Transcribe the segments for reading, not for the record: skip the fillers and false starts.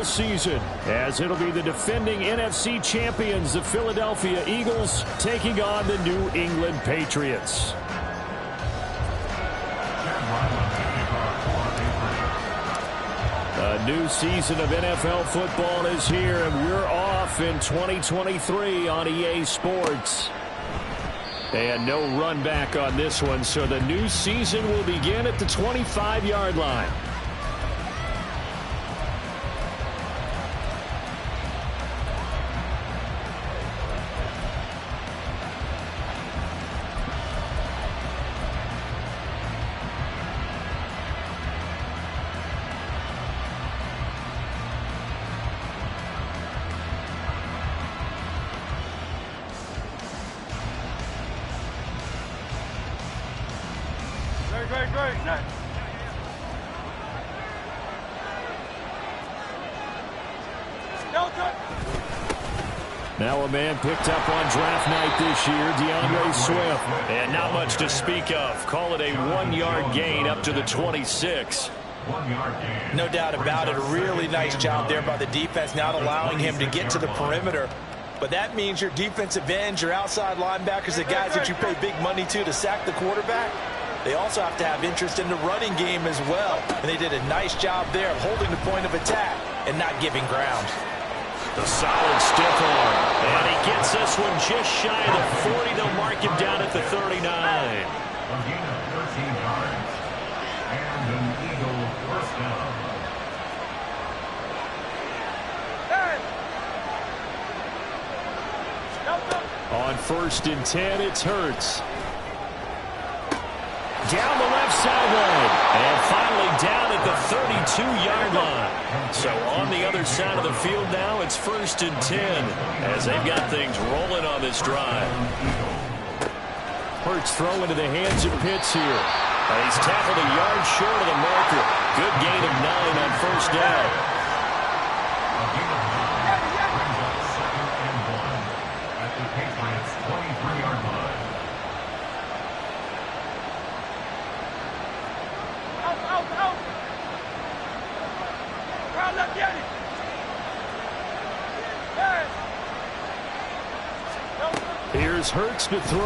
Season, as it'll be the defending NFC champions, the Philadelphia Eagles, taking on the New England Patriots. A new season of NFL football is here, and we're off in 2023 on EA Sports. And no run back on this one, so the new season will begin at the 25-yard line. Now a man picked up on draft night this year, DeAndre Swift. And not much to speak of. Call it a 1-yard gain up to the 26. No doubt about it. A really nice job there by the defense, not allowing him to get to the perimeter. But that means your defensive ends, your outside linebackers, the guys that you pay big money to sack the quarterback, they also have to have interest in the running game as well. And they did a nice job there of holding the point of attack and not giving ground. A solid stiff arm. And he gets this one just shy of the 40. They'll mark him down at the 39. A gain of 13 yards. And an Eagle first down. On 1st and 10, it's Hurts. Down the left sideline. And finally down at the 32-yard line. So on the other side of the field now, it's 1st and 10 as they've got things rolling on this drive. Hurts throw into the hands of Pitts here. And he's tackled a yard short of the marker. Good gain of 9 on 1st down. A gain of 9 brings up 2nd and 1 at the Patriots' 23-yard line. Here's Hurts to throw.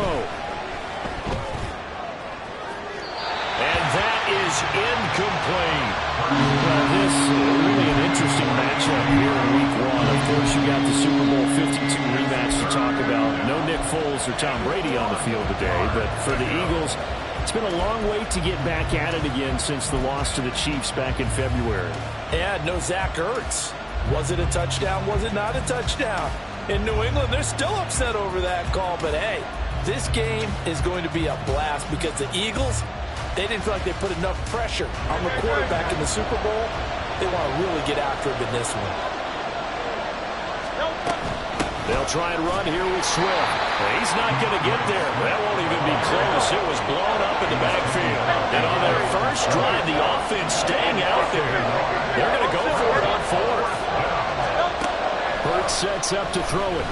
And that is incomplete. Well, this is really an interesting matchup here in Week 1. Of course, you got the Super Bowl 52 rematch to talk about. No Nick Foles or Tom Brady on the field today, but for the Eagles, it's been a long wait to get back at it again since the loss to the Chiefs back in February. Yeah, no Zach Ertz. Was it a touchdown? Was it not a touchdown? In New England, they're still upset over that call. But, hey, this game is going to be a blast because the Eagles, they didn't feel like they put enough pressure on the quarterback in the Super Bowl. They want to really get after him in this one. They'll try and run here with Swift. He's not going to get there. That won't even be close. It was blown up in the backfield. And on their first drive, the offense staying out there. They're going to go for it on 4th. Hurts sets up to throw it.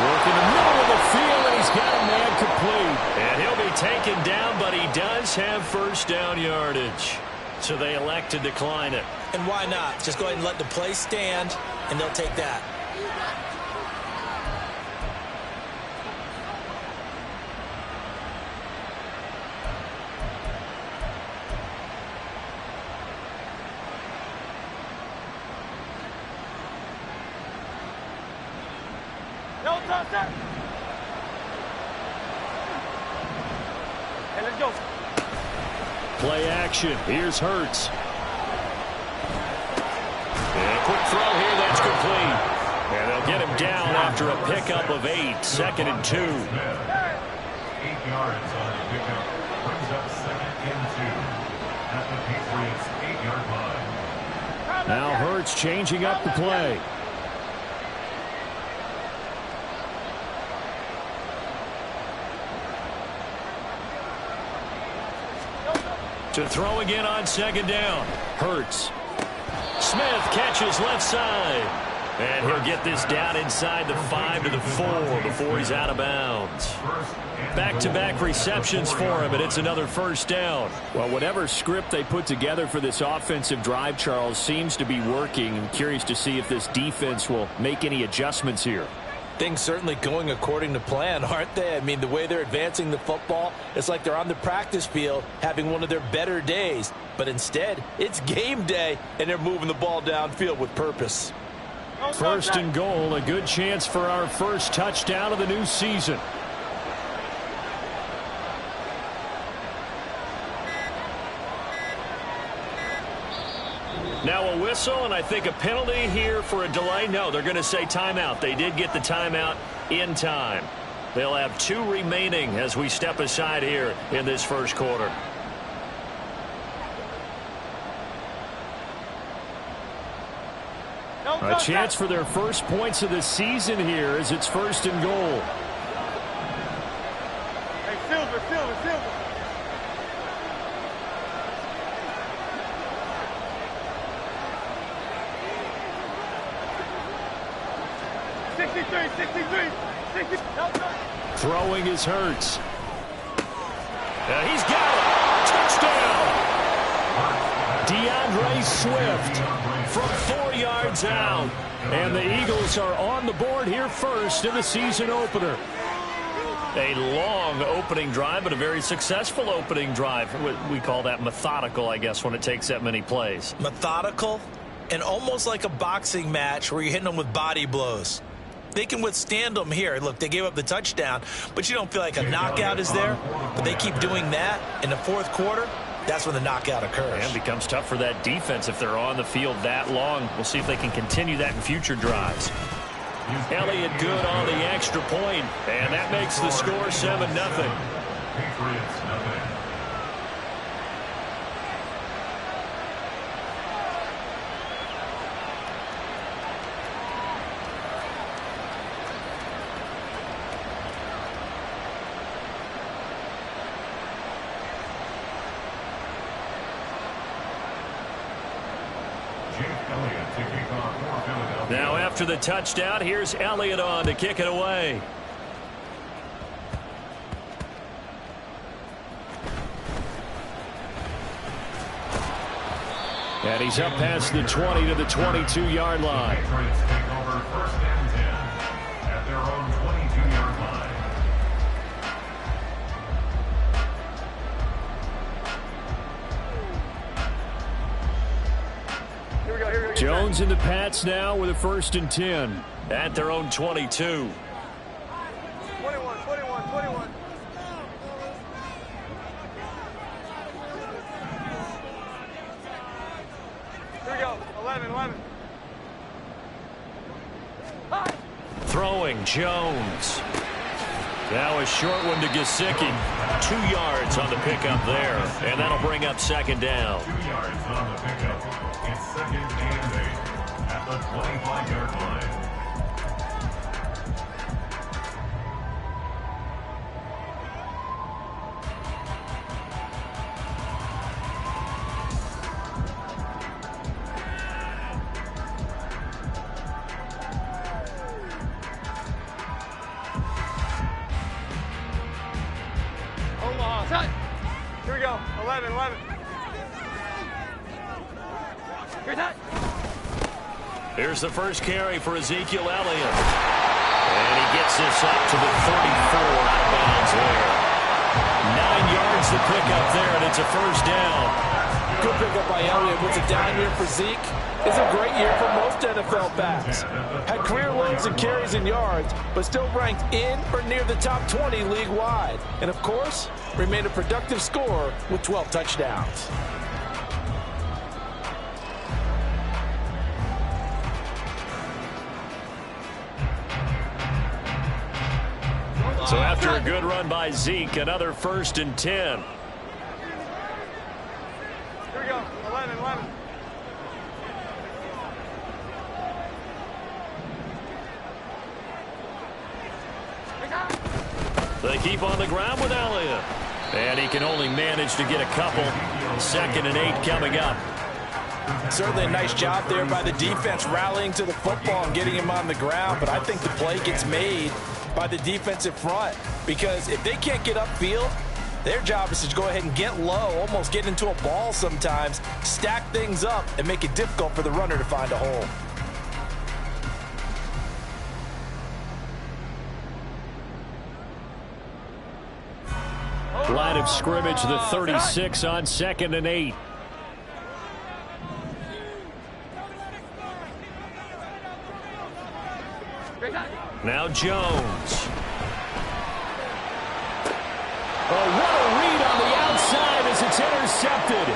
Working the middle of the field, and he's got a man complete. And he'll be taken down, but he does have 1st down yardage. So they elect to decline it. And why not? Just go ahead and let the play stand, and they'll take that. Hey, let's go. Play action. Here's Hurts. And a quick throw here. That's complete. And they'll get him down after a pickup of 8. 2nd and 2. 8 yards on the pickup. Brings up 2nd and 2 at the Patriots' 8-yard line. Now Hurts changing up the play. To throw again on 2nd down. Hurts. Smith catches left side. And he'll get this down inside the 5 to the 4 before he's out of bounds. Back-to-back receptions for him, and it's another first down. Well, whatever script they put together for this offensive drive, Charles, seems to be working. I'm curious to see if this defense will make any adjustments here. Things certainly going according to plan, aren't they? I mean, the way they're advancing the football, it's like they're on the practice field having one of their better days. But instead, it's game day, and they're moving the ball downfield with purpose. First and goal, a good chance for our first touchdown of the new season. Now a whistle, and I think a penalty here for a delay. No, they're going to say timeout. They did get the timeout in time. They'll have 2 remaining as we step aside here in this first quarter. A chance for their first points of the season here as it's first and goal. Hey, Silver. 63. Throwing is Hurts. He's got it. Touchdown. DeAndre Swift from 4 yards out. And the Eagles are on the board here first in the season opener. A long opening drive, but a very successful opening drive. We call that methodical, I guess, when it takes that many plays. Methodical and almost like a boxing match where you're hitting them with body blows. They can withstand them here. Look, they gave up the touchdown, but you don't feel like a knockout is there. But they keep doing that in the fourth quarter. That's when the knockout occurs. And it becomes tough for that defense if they're on the field that long. We'll see if they can continue that in future drives. Elliott good on the extra point, and that makes the score 7-0. Patriots, nothing. Now after the touchdown, here's Elliott on to kick it away. And he's up past the 20 to the 22-yard line. Patriots take over first and 10 at their own 22-yard line. Jones and the Pats now with a first and 10 at their own 22. 21. Here we go. 11. Throwing Jones. Now a short one to Gesicki. 2 yards on the pickup there. And that'll bring up second down. 2 yards on the pickup. It's second and 8 at the 25-yard line. Here we go. 11. Here's the first carry for Ezekiel Elliott. And he gets this up to the 34 out of bounds there. 9 yards to pick up there, and it's a first down. Good pickup by Elliott. What's a down year for Zeke? It's a great year for most NFL backs. Had career lows in carries and yards, but still ranked in or near the top 20 league-wide. And, of course, remained a productive scorer with 12 touchdowns. So after a good run by Zeke, another first and 10. Here we go. 11. They keep on the ground with Elliott. And he can only manage to get a couple. 2nd and 8 coming up. Certainly a nice job there by the defense rallying to the football and getting him on the ground, but I think the play gets made by the defensive front because if they can't get upfield, their job is to go ahead and get low, almost get into a ball sometimes, stack things up, and make it difficult for the runner to find a hole. Line of scrimmage, the 36 on 2nd and 8. Now Jones. Oh, what a read on the outside as it's intercepted.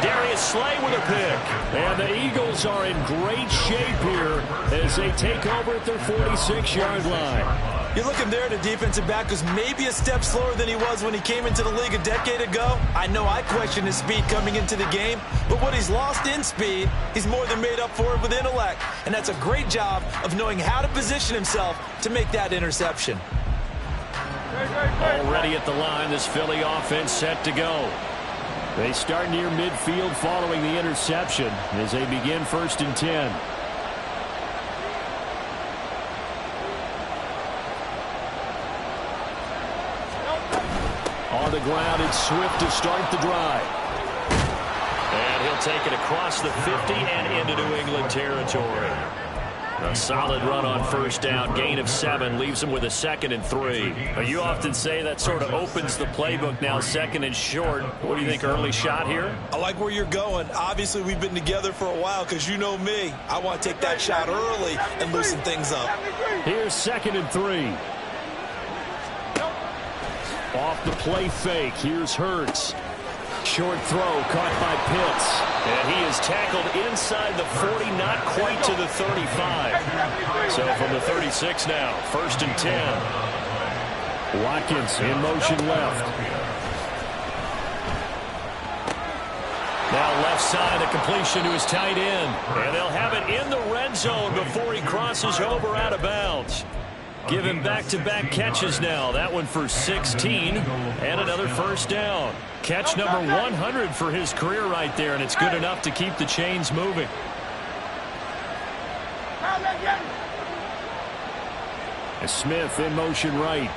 Darius Slay with a pick. And the Eagles are in great shape here as they take over at their 46-yard line. You're looking there at a defensive back who's maybe a step slower than he was when he came into the league a decade ago. I know I questioned his speed coming into the game, but what he's lost in speed, he's more than made up for it with intellect. And that's a great job of knowing how to position himself to make that interception. Already at the line, this Philly offense set to go. They start near midfield following the interception as they begin 1st and 10. On the ground, it's Swift to start the drive. And he'll take it across the 50 and into New England territory. A solid run on 1st down, gain of 7, leaves him with a 2nd and 3. Now, you often say that sort of opens the playbook now, 2nd and short. What do you think, early shot here? I like where you're going. Obviously, we've been together for a while because you know me. I want to take that shot early and loosen things up. Here's 2nd and 3. Off the play fake, here's Hurts. Short throw caught by Pitts. And he is tackled inside the 40, not quite to the 35. So from the 36 now, 1st and 10. Watkins in motion left. Now left side, a completion to his tight end. And they'll have it in the red zone before he crosses over out of bounds. Give him back-to-back catches now. That one for 16 and another 1st down. Catch number 100 for his career right there, and it's good enough to keep the chains moving. And Smith in motion right.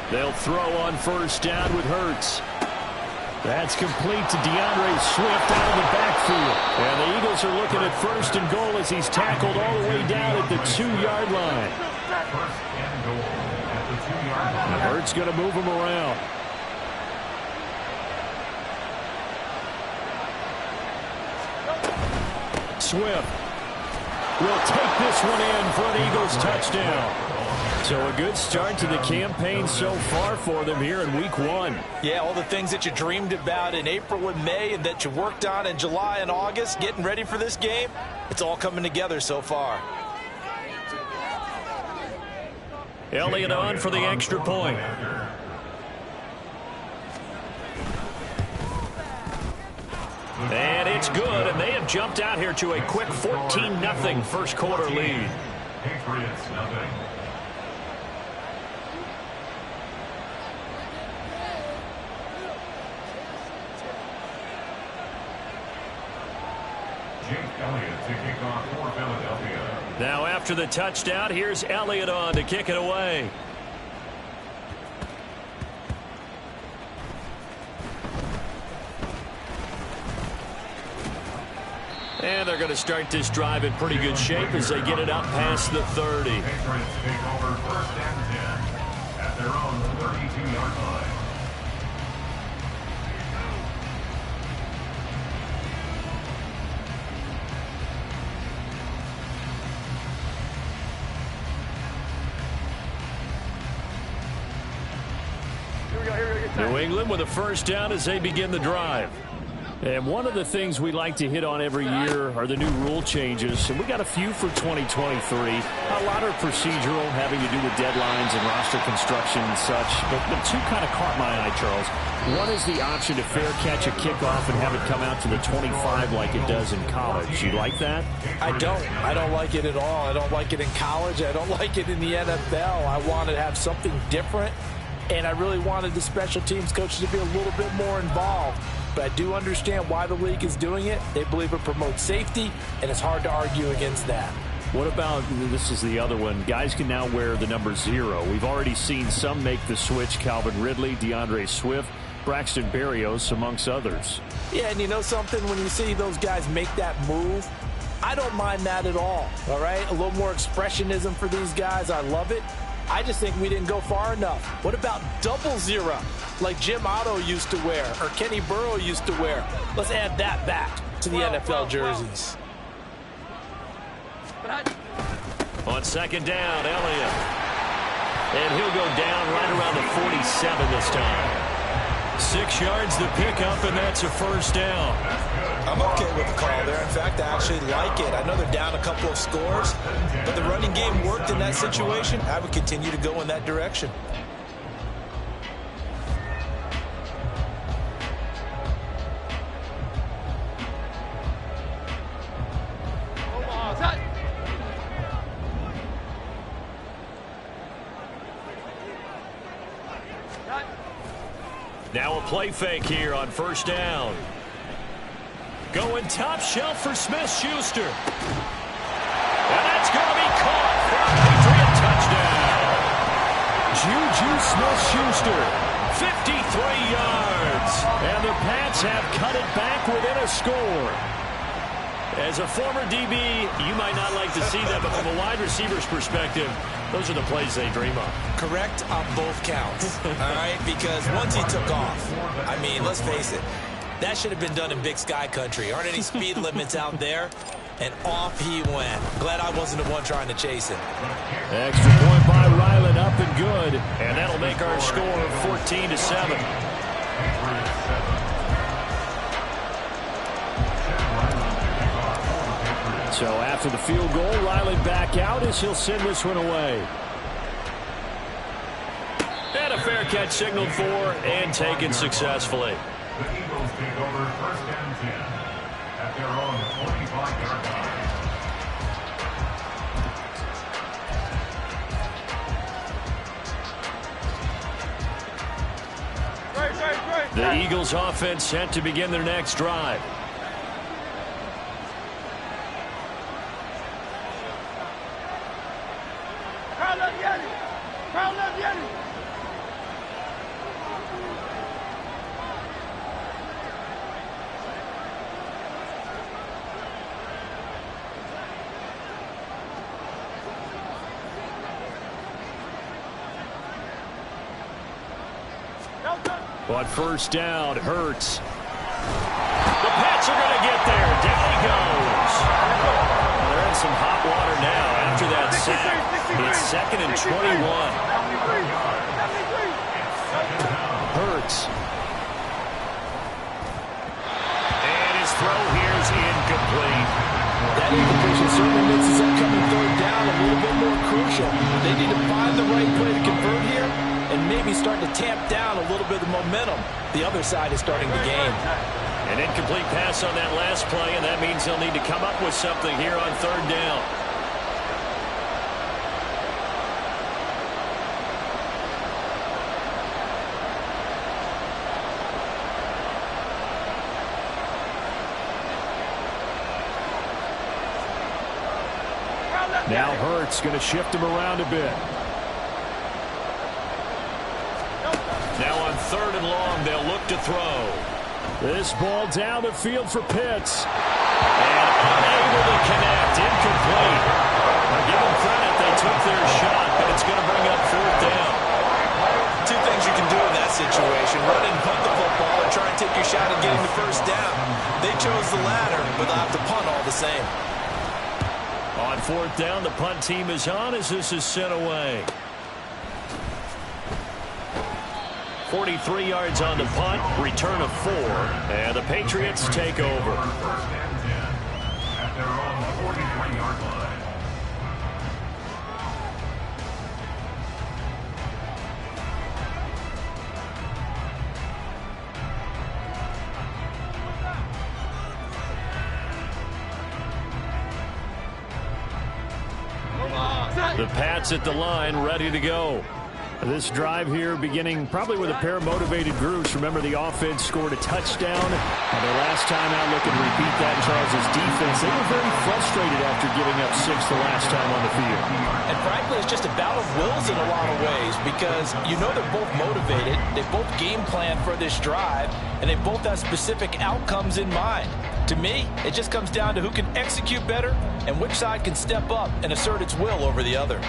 They'll throw on 1st down with Hurts. That's complete to DeAndre Swift out of the backfield. And the Eagles are looking at 1st and goal as he's tackled all the way down at the 2-yard line. 1st and goal at the 2-yard line. Hurts going to move him around. Swift will take this one in for an Eagles touchdown. So a good start to the campaign so far for them here in Week 1. Yeah, all the things that you dreamed about in April and May and that you worked on in July and August, getting ready for this game, it's all coming together so far. Elliott on for the extra point. And it's good, and they have jumped out here to a quick 14-0 first quarter lead. Patriots, nothing. Elliott to kick off for Philadelphia. Now after the touchdown, here's Elliott on to kick it away. And they're going to start this drive in pretty good shape as they get it up past the 30. Patriots take over 1st and 10 at their own 32-yard line. New England with a 1st down as they begin the drive. And one of the things we like to hit on every year are the new rule changes, and we got a few for 2023. A lot are procedural, having to do with deadlines and roster construction and such, but two kind of caught my eye, Charles. One is the option to fair catch a kickoff and have it come out to the 25 like it does in college. You like that? I don't like it at all. I don't like it in college. I don't like it in the NFL. I want to have something different, and I really wanted the special teams coaches to be a little bit more involved. But I do understand why the league is doing it. They believe it promotes safety, and it's hard to argue against that. What about, this is the other one, guys can now wear the number 0. We've already seen some make the switch, Calvin Ridley, DeAndre Swift, Braxton Berrios, amongst others. Yeah, and you know something? When you see those guys make that move, I don't mind that at all right? A little more expressionism for these guys. I love it. I just think we didn't go far enough. What about 00, like Jim Otto used to wear or Kenny Burrow used to wear? Let's add that back to the NFL jerseys. On second down, Elliott. And he'll go down right around the 47 this time. 6 yards the pickup, and that's a first down. I'm okay with the call there. In fact, I actually like it. I know they're down a couple of scores, but the running game worked in that situation. I would continue to go in that direction. Now a play fake here on first down. Going top shelf for Smith-Schuster. And that's going to be caught for a Patriot touchdown. Juju Smith-Schuster, 53 yards. And the Pats have cut it back within a score. As a former DB, you might not like to see that, but from a wide receiver's perspective, those are the plays they dream of. Correct on both counts, all right? Because once he took off, I mean, let's face it, that should have been done in Big Sky country. Aren't any speed limits out there? And off he went. Glad I wasn't the one trying to chase him. Extra point by Ryland, up and good. And that'll make our score 14-7. So after the field goal, Ryland back out as he'll send this one away. And a fair catch signaled for and taken successfully. The Eagles take over first and 10 at their own 45-yard line. The Eagles offense set to begin their next drive. On first down, Hurts. The Pats are going to get there. Down he goes. They're in some hot water now after that sack. It's 2nd and 21. Hurts. And his throw here is incomplete. That incompletion certainly makes this upcoming third down a little bit more crucial. They need to find the right play to convert here and maybe start to tamp down a little bit of momentum. The other side is starting to gain. An incomplete pass on that last play, and that means they'll need to come up with something here on third down. Now Hurts going to shift him around a bit. Now on third and long, they'll look to throw. This ball down the field for Pitts. And unable to connect. Incomplete. Now give them credit. They took their shot, but it's going to bring up fourth down. Two things you can do in that situation. Run and punt the football and try and take your shot at getting the first down. They chose the latter, but they'll have to punt all the same. On fourth down, the punt team is on as this is sent away. 43 yards on the punt, return of 4, and the Patriots take over. First and 10 at their own 43-yard line. The Pats at the line, ready to go. This drive here beginning probably with a pair of motivated groups. Remember, the offense scored a touchdown. And their last time out, looking to repeat that. Charles' defense, they were very frustrated after giving up 6 the last time on the field. And frankly, it's just a battle of wills in a lot of ways because you know they're both motivated. They both game plan for this drive, and they both have specific outcomes in mind. To me, it just comes down to who can execute better and which side can step up and assert its will over the other.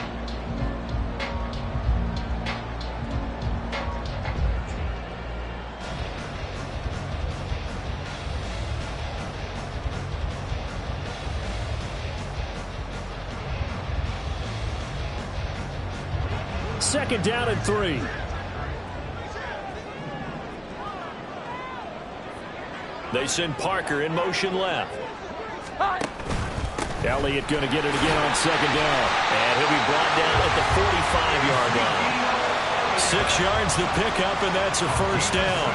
Second down and 3. They send Parker in motion left. Elliott going to get it again on second down. And he'll be brought down at the 45-yard line. 6 yards the pickup, and that's a first down.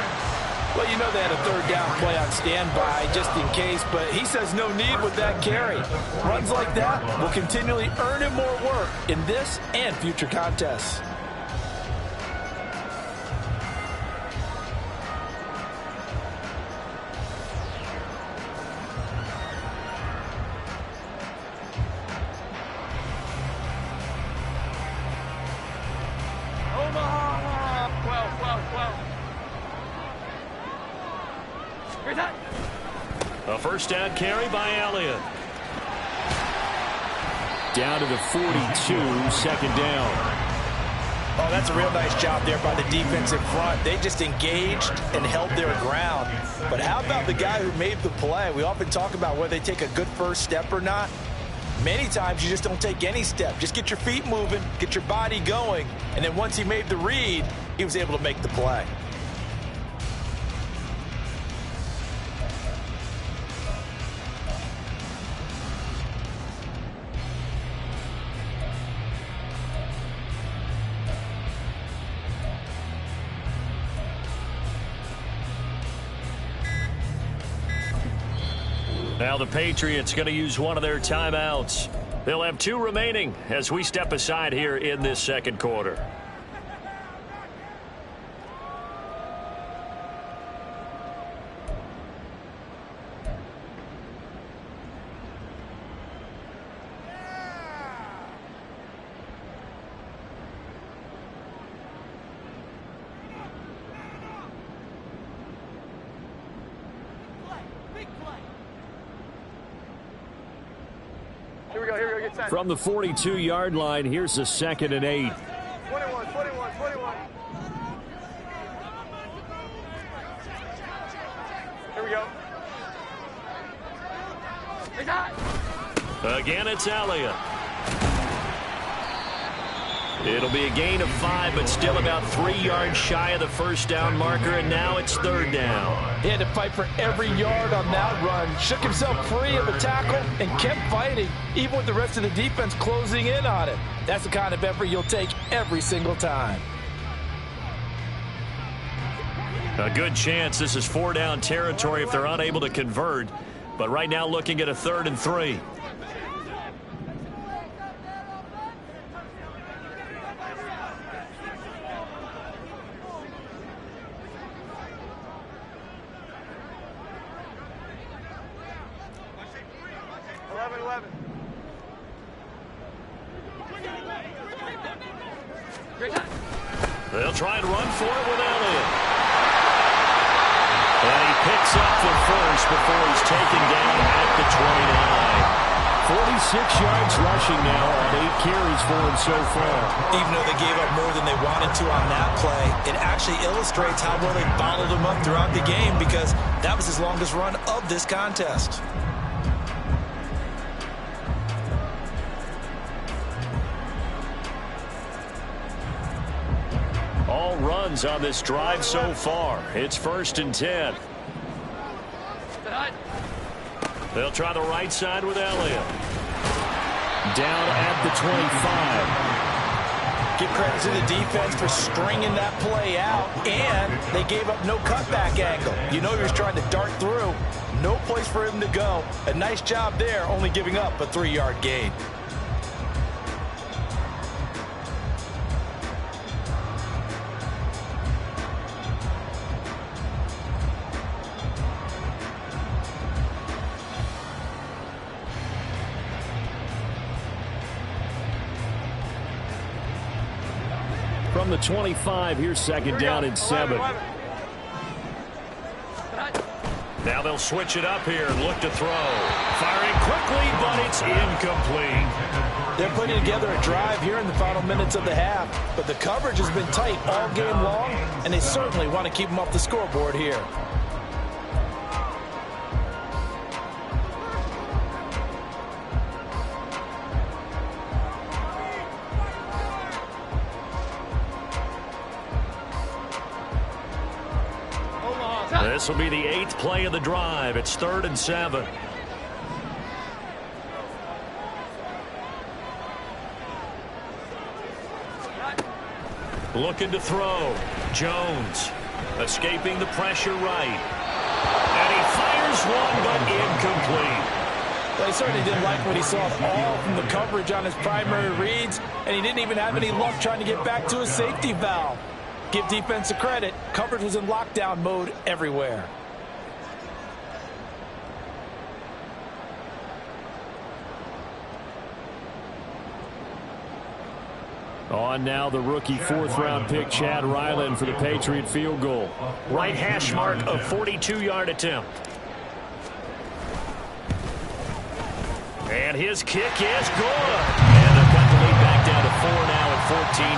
Well, you know they had a third down play on standby just in case, but he says no need with that carry. Runs like that will continually earn him more work in this and future contests. A first down carry by Elliott. Down to the 42, second down. Oh, that's a real nice job there by the defensive front. They just engaged and held their ground. But how about the guy who made the play? We often talk about whether they take a good first step or not. Many times you just don't take any step. Just get your feet moving, get your body going, and then once he made the read, he was able to make the play. Now the Patriots going to use one of their timeouts. They'll have 2 remaining as we step aside here in this second quarter. Here we go, get set. From the 42-yard line, here's a 2nd and 8. 21. Here we go. Again, it's Elliott. It'll be a gain of 5, but still about 3 yards shy of the first down marker, and now it's third down. He had to fight for every yard on that run. Shook himself free of the tackle and kept fighting, even with the rest of the defense closing in on him. That's the kind of effort you'll take every single time. A good chance this is 4-down territory if they're unable to convert. But right now looking at a 3rd and 3. They'll try and run for it with Elliott. And he picks up the first before he's taken down at the 29. 46 yards rushing now on 8 carries for him so far. Even though they gave up more than they wanted to on that play, it actually illustrates how well they bottled him up throughout the game because that was his longest run of this contest. All runs on this drive so far. It's 1st and 10. They'll try the right side with Elliott. Down at the 25. Give credit to the defense for stringing that play out, and they gave up no cutback angle. You know he was trying to dart through. No place for him to go. A nice job there, only giving up a 3-yard gain. From the 25, here's 2nd down and 7. Now they'll switch it up here and look to throw. Firing quickly, but it's incomplete. They're putting together a drive here in the final minutes of the half, but the coverage has been tight all game long, and they certainly want to keep them off the scoreboard here. This will be the 8th play of the drive. It's 3rd and 7. Looking to throw. Jones escaping the pressure right. And he fires one, but incomplete. Well, he certainly didn't like what he saw all from the coverage on his primary reads, and he didn't even have any luck trying to get back to his safety valve. Give defense a credit. Coverage was in lockdown mode everywhere. On now the rookie 4th-round pick Chad Ryland for the Patriot field goal. Right hash mark, a 42-yard attempt. And his kick is good. And they'll cut the lead back down to 4 now at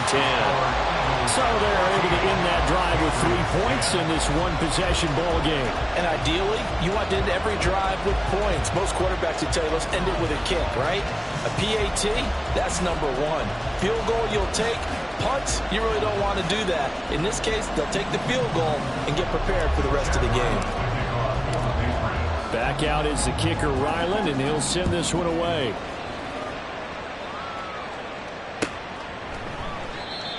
14-10. So they're able to end that drive with 3 points in this one-possession ball game. And ideally, you want to end every drive with points. Most quarterbacks would tell you, let's end it with a kick, right? A PAT, that's number 1. Field goal you'll take. Punts, you really don't want to do that. In this case, they'll take the field goal and get prepared for the rest of the game. Back out is the kicker, Ryland, and he'll send this one away.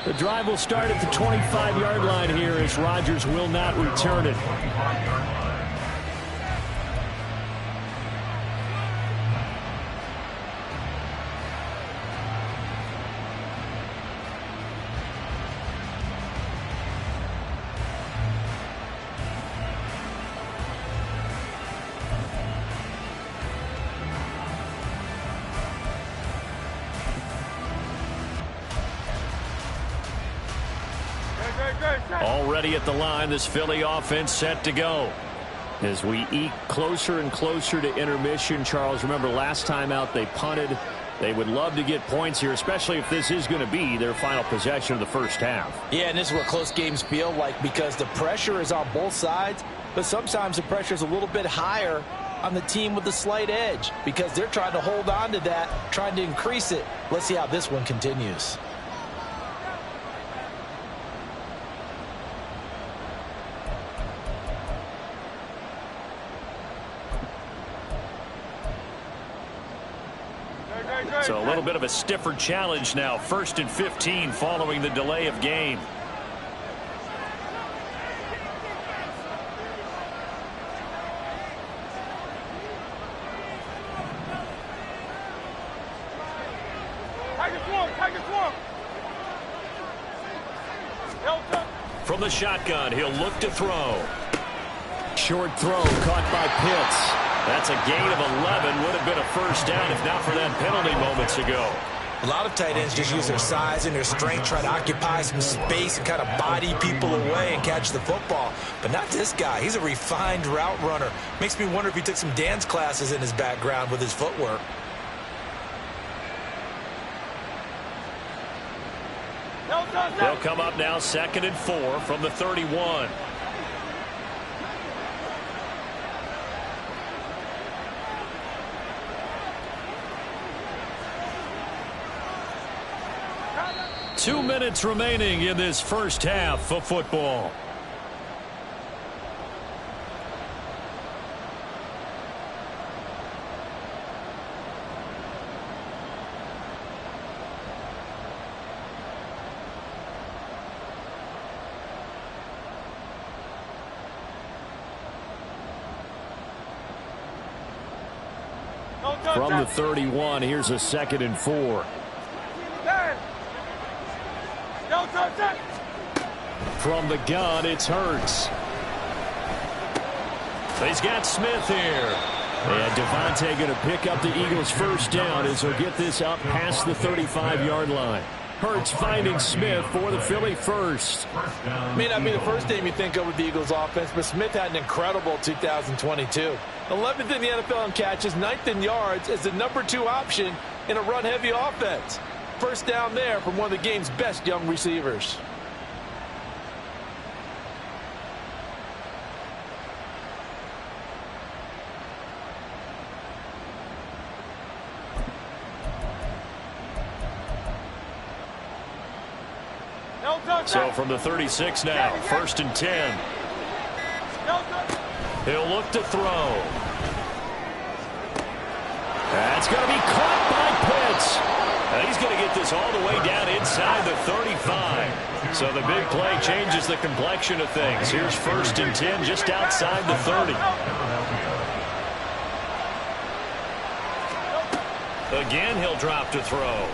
The drive will start at the 25-yard line here as Rodgers will not return it. Already at the line, this Philly offense set to go. As we eke closer and closer to intermission, Charles, remember last time out they punted. They would love to get points here, especially if this is going to be their final possession of the first half. Yeah, and this is what close games feel like because the pressure is on both sides, but sometimes the pressure is a little bit higher on the team with the slight edge because they're trying to hold on to that, trying to increase it. Let's see how this one continues. So a little bit of a stiffer challenge now. 1st and 15 following the delay of game. From the shotgun, he'll look to throw. Short throw caught by Pitts. That's a gain of 11. Would have been a first down if not for that penalty moments ago. A lot of tight ends just use their size and their strength, try to occupy some space and kind of body people away and catch the football. But not this guy. He's a refined route runner. Makes me wonder if he took some dance classes in his background with his footwork. They'll come up now 2nd and 4 from the 31. 2 minutes remaining in this first half of football. From the 31, here's a 2nd and 4. From the gun, it's Hurts. He's got Smith here. And Devontae going to pick up the Eagles' first down as he'll get this up past the 35-yard line. Hurts finding Smith for the Philly first. May not be the first name you think of with the Eagles offense, but Smith had an incredible 2022. 11th in the NFL in catches, 9th in yards as the number 2 option in a run-heavy offense. First down there from one of the game's best young receivers. So from the 36 now, 1st and 10. He'll look to throw. That's going to be caught by Pitts. And he's going to get this all the way down inside the 35. So the big play changes the complexion of things. Here's 1st and 10 just outside the 30. Again, he'll drop to throw.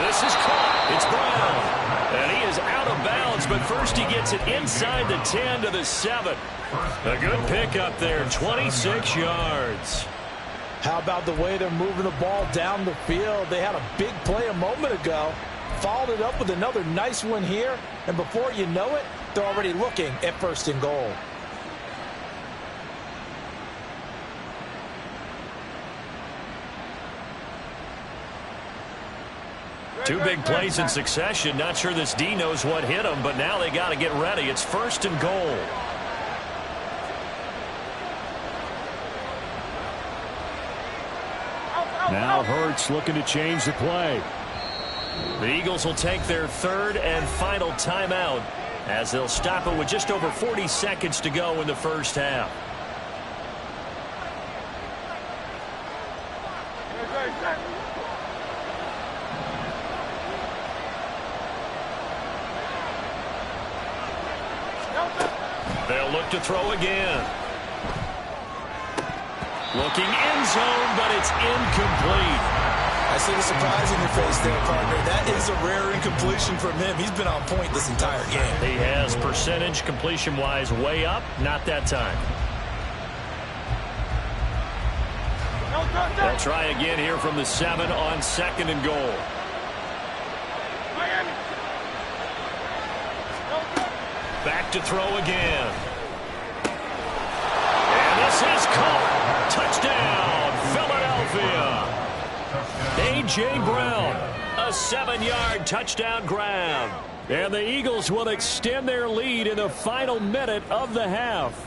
This is caught. It's Brown. And he is out of bounds, but first he gets it inside the 10 to the 7. A good pickup there, 26 yards. How about the way they're moving the ball down the field? They had a big play a moment ago, followed it up with another nice one here, and before you know it, they're already looking at 1st and goal. Two big plays in succession. Not sure this D knows what hit him, but now they got to get ready. It's 1st and goal. Now Hurts looking to change the play. The Eagles will take their 3rd and final timeout as they'll stop it with just over 40 seconds to go in the first half. They'll look to throw again. Looking end zone, but it's incomplete. I see the surprise in your face there, partner. That is a rare incompletion from him. He's been on point this entire game. He has percentage completion-wise way up. Not that time. They'll try again here from the 7 on 2nd and goal. Back to throw again. And this is caught. Touchdown, Philadelphia. A.J. Brown, a 7-yard touchdown grab. And the Eagles will extend their lead in the final minute of the half.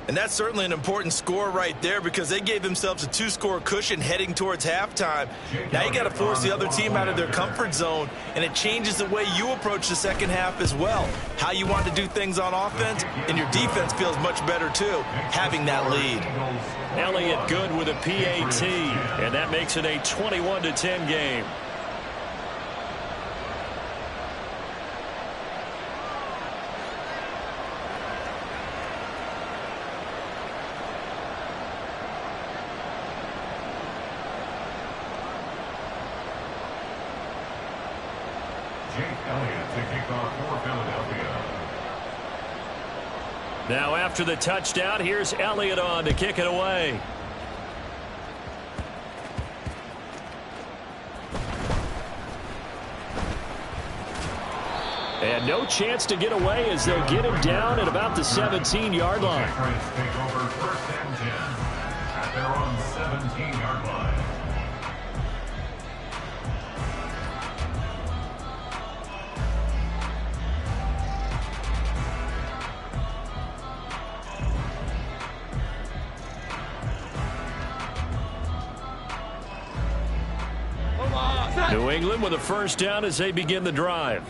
And that's certainly an important score right there because they gave themselves a 2-score cushion heading towards halftime. Now you got to force the other team out of their comfort zone, and it changes the way you approach the second half as well. How you want to do things on offense, and your defense feels much better too, having that lead. Elliott good with a PAT, and that makes it a 21-10 game. Now after the touchdown, here's Elliott on to kick it away. And no chance to get away as they'll get him down at about the 17-yard line. Take over 1st and 10 at their own 17-yard line. England with a first down as they begin the drive.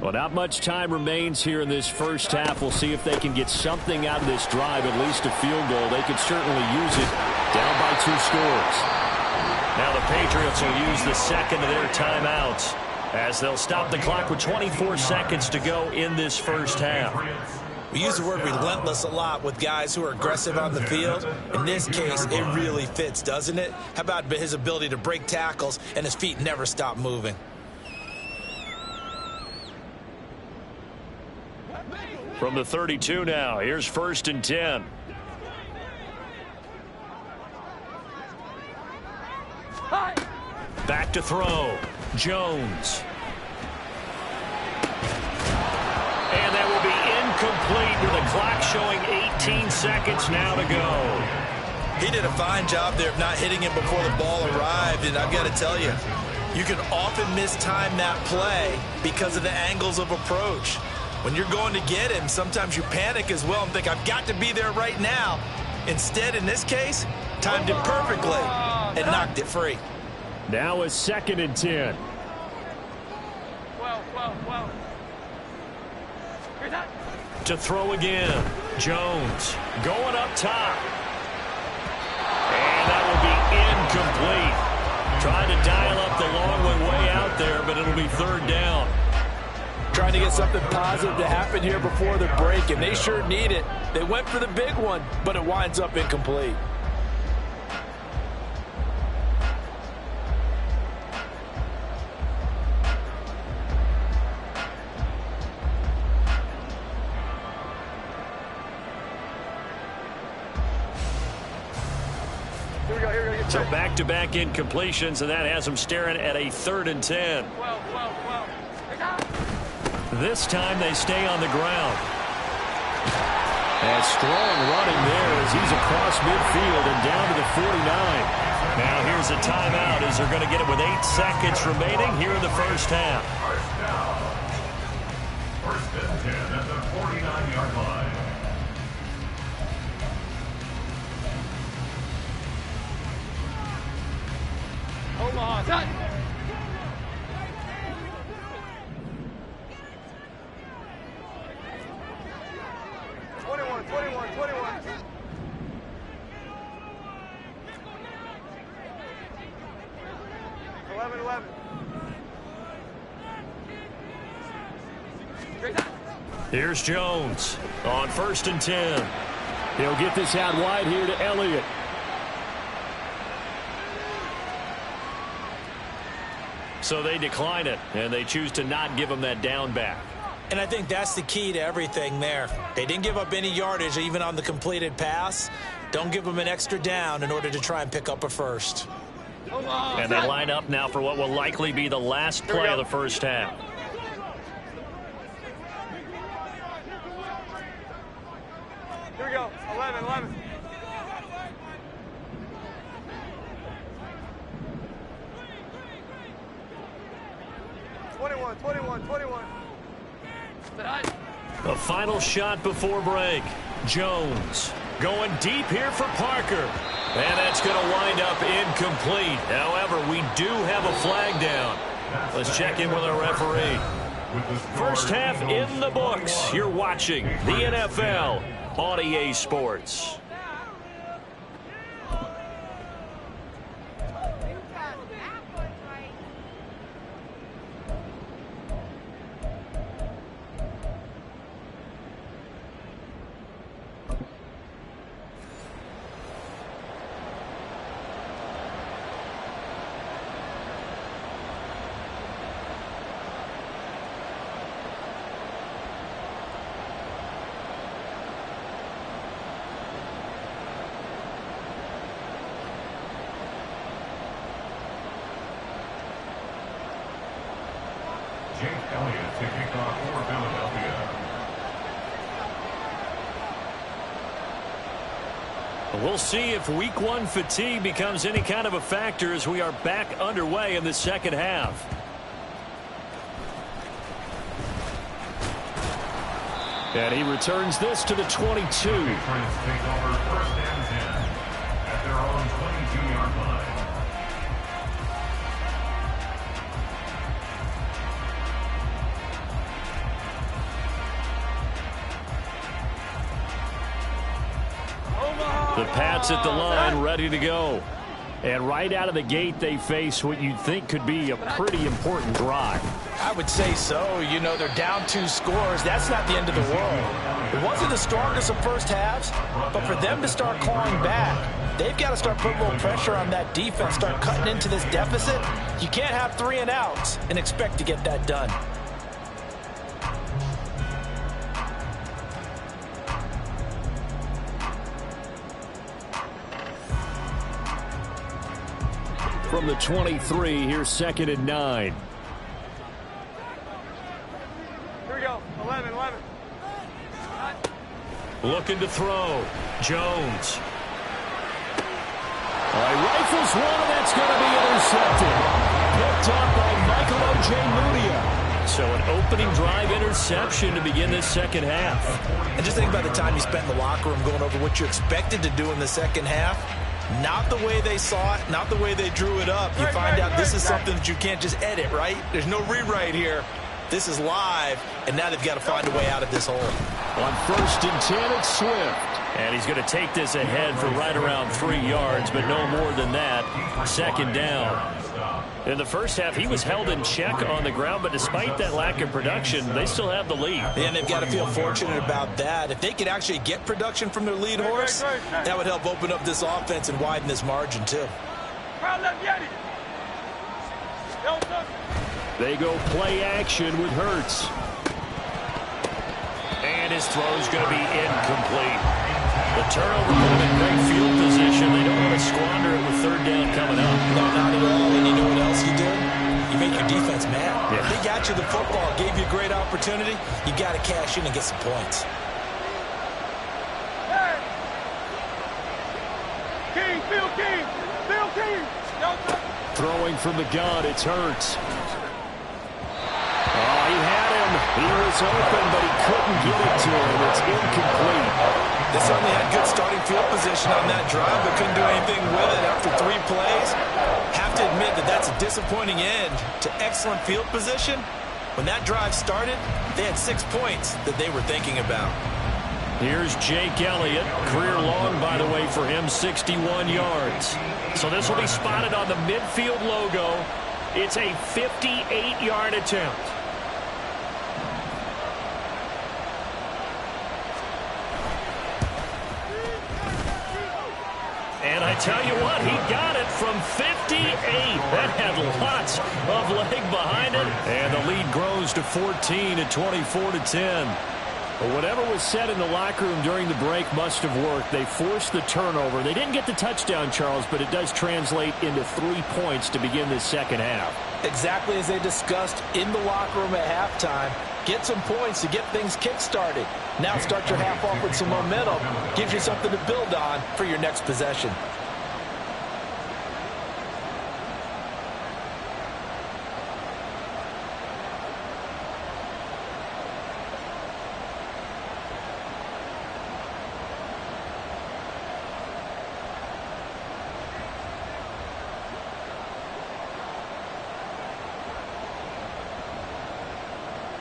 Well, not much time remains here in this first half. We'll see if they can get something out of this drive, at least a field goal. They could certainly use it down by 2 scores. Now the Patriots will use the second of their timeouts as they'll stop the clock with 24 seconds to go in this first half. We use the word relentless a lot with guys who are aggressive on the field. In this case, it really fits, doesn't it? How about his ability to break tackles and his feet never stop moving? From the 32 now, here's 1st and 10. Back to throw. Jones. And that will be incomplete with the clock showing 18 seconds now to go. He did a fine job there of not hitting him before the ball arrived, and I've got to tell you, you can often mistime that play because of the angles of approach. When you're going to get him, sometimes you panic as well and think, I've got to be there right now. Instead, in this case, timed it perfectly and knocked it free. Now a 2nd and 10. Well. To throw again. Jones going up top. And that will be incomplete. Trying to dial up the long one way out there, but it'll be 3rd down. Trying to get something positive to happen here before the break, and they sure need it. They went for the big one, but it winds up incomplete. So back-to-back incompletions, and that has them staring at a 3rd and 10. This time they stay on the ground. And strong running there as he's across midfield and down to the 49. Now here's a timeout as they're going to get it with 8 seconds remaining here in the first half. First and 10 at the 49-yard line. Omaha, done. 21. 11. Here's Jones on 1st and 10. He'll get this out wide here to Elliott. So they decline it, and they choose to not give him that down back. And I think that's the key to everything there. They didn't give up any yardage even on the completed pass. Don't give them an extra down in order to try and pick up a first. And they line up now for what will likely be the last play of the first half. Here we go. 11. 21. A final shot before break. Jones going deep here for Parker. And that's going to wind up incomplete. However, we do have a flag down. Let's check in with our referee. First half in the books. You're watching the NFL on EA Sports. Elliott to kick off for Philadelphia. We'll see if Week 1 fatigue becomes any kind of a factor as we are back underway in the second half. And he returns this to the 22. Patriots take over 1st and 10 at their own 22-yard line. The Pats at the line, ready to go. And right out of the gate, they face what you'd think could be a pretty important drive. I would say so. You know, they're down 2 scores. That's not the end of the world. It wasn't the strongest of first halves, but for them to start clawing back, they've got to start putting a little pressure on that defense, start cutting into this deficit. You can't have 3 and outs and expect to get that done. From the 23, here's 2nd and 9. Here we go. 11. Looking to throw. Jones. He rifles one, and that's going to be intercepted. Picked up by Michael Ojemudia. So an opening drive interception to begin this second half. And just think about the time you spent in the locker room going over what you expected to do in the second half. Not the way they saw it, not the way they drew it up. You find out this is something that you can't just edit, right? There's no rewrite here. This is live, and now they've got to find a way out of this hole. On 1st and 10, it's Swift. And he's going to take this ahead for right around 3 yards, but no more than that. 2nd down. In the first half, he was held in check on the ground, but despite that lack of production, they still have the lead. And they've got to feel fortunate about that. If they could actually get production from their lead horse, that would help open up this offense and widen this margin, too. They go play action with Hurts. And his throw's going to be incomplete. The turnover put him in great field position. They don't want to squander it with 3rd down coming up. No, not at all. And you know what else you do? You make your defense mad. Yeah. If they got you the football, gave you a great opportunity, you got to cash in and get some points. Hey! King! Throwing from the gun, it's Hurts. Oh, he had him. He was open, but he couldn't get it to him. It's incomplete. They certainly had good starting field position on that drive, but couldn't do anything with it after 3 plays. Have to admit that that's a disappointing end to excellent field position. When that drive started, they had 6 points that they were thinking about. Here's Jake Elliott. Career long, by the way, for him, 61 yards. So this will be spotted on the midfield logo. It's a 58-yard attempt. And I tell you what, he got it from 58. That had lots of leg behind it. And the lead grows to 14 at 24-10. But whatever was said in the locker room during the break must have worked. They forced the turnover. They didn't get the touchdown, Charles, but it does translate into 3 points to begin this second half. Exactly as they discussed in the locker room at halftime. Get some points to get things kick-started. Now start your half off with some momentum. Gives you something to build on for your next possession.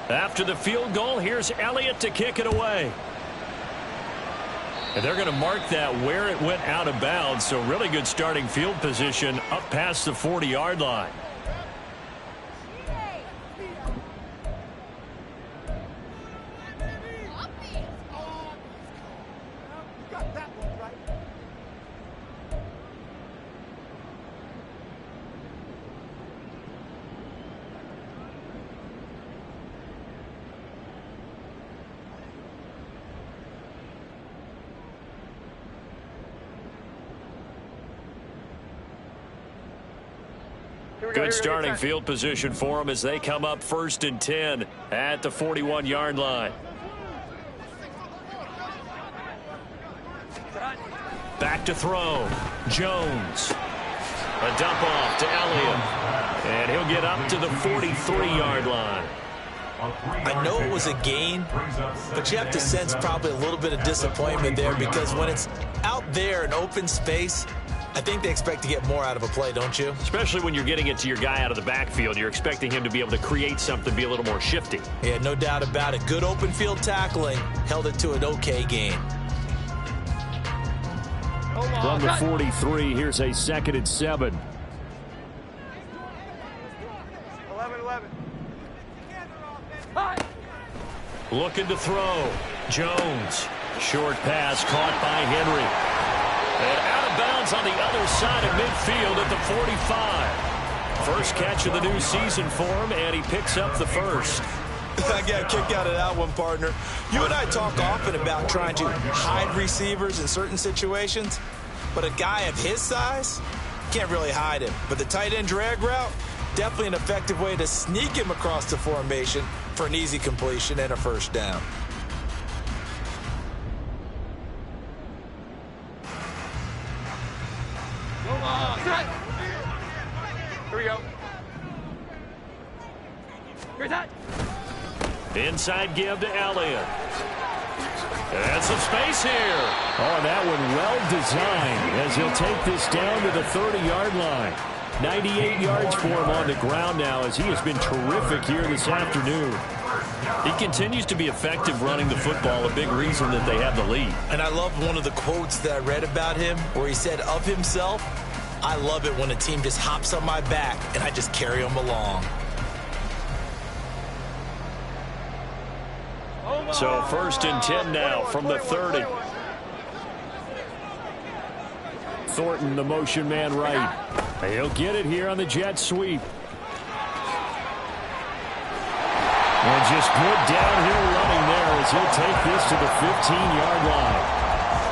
After the field goal, here's Elliott to kick it away. And they're going to mark that where it went out of bounds, so really good starting field position up past the 40-yard line. Good starting field position for them as they come up 1st and 10 at the 41-yard line. Back to throw. Jones. A dump off to Elliott. And he'll get up to the 43-yard line. I know it was a gain, but you have to sense probably a little bit of disappointment there because when it's out there in open space, I think they expect to get more out of a play, don't you? Especially when you're getting it to your guy out of the backfield. You're expecting him to be able to create something, be a little more shifty. Yeah, no doubt about it. Good open field tackling. Held it to an okay gain. From the 43, here's a 2nd and 7. 11-11. Looking to throw. Jones. Short pass caught by Henry. And out of bounds on the other side of midfield at the 45. First catch of the new season for him, and he picks up the first. I got a kick out of that one, partner. You and I talk often about trying to hide receivers in certain situations, but a guy of his size can't really hide him. But the tight end drag route, definitely an effective way to sneak him across the formation for an easy completion and a first down. Here we go. Here's that. Inside give to Elliott. And some space here. Oh, that one well designed as he'll take this down to the 30-yard line. 98 yards for him on the ground now as he has been terrific here this afternoon. He continues to be effective running the football, a big reason that they have the lead. And I love one of the quotes that I read about him where he said of himself, "I love it when a team just hops on my back and I just carry them along." So 1st and 10 now from the 30. Thornton, the motion man right. He'll get it here on the jet sweep. And just good downhill running there as he'll take this to the 15-yard line.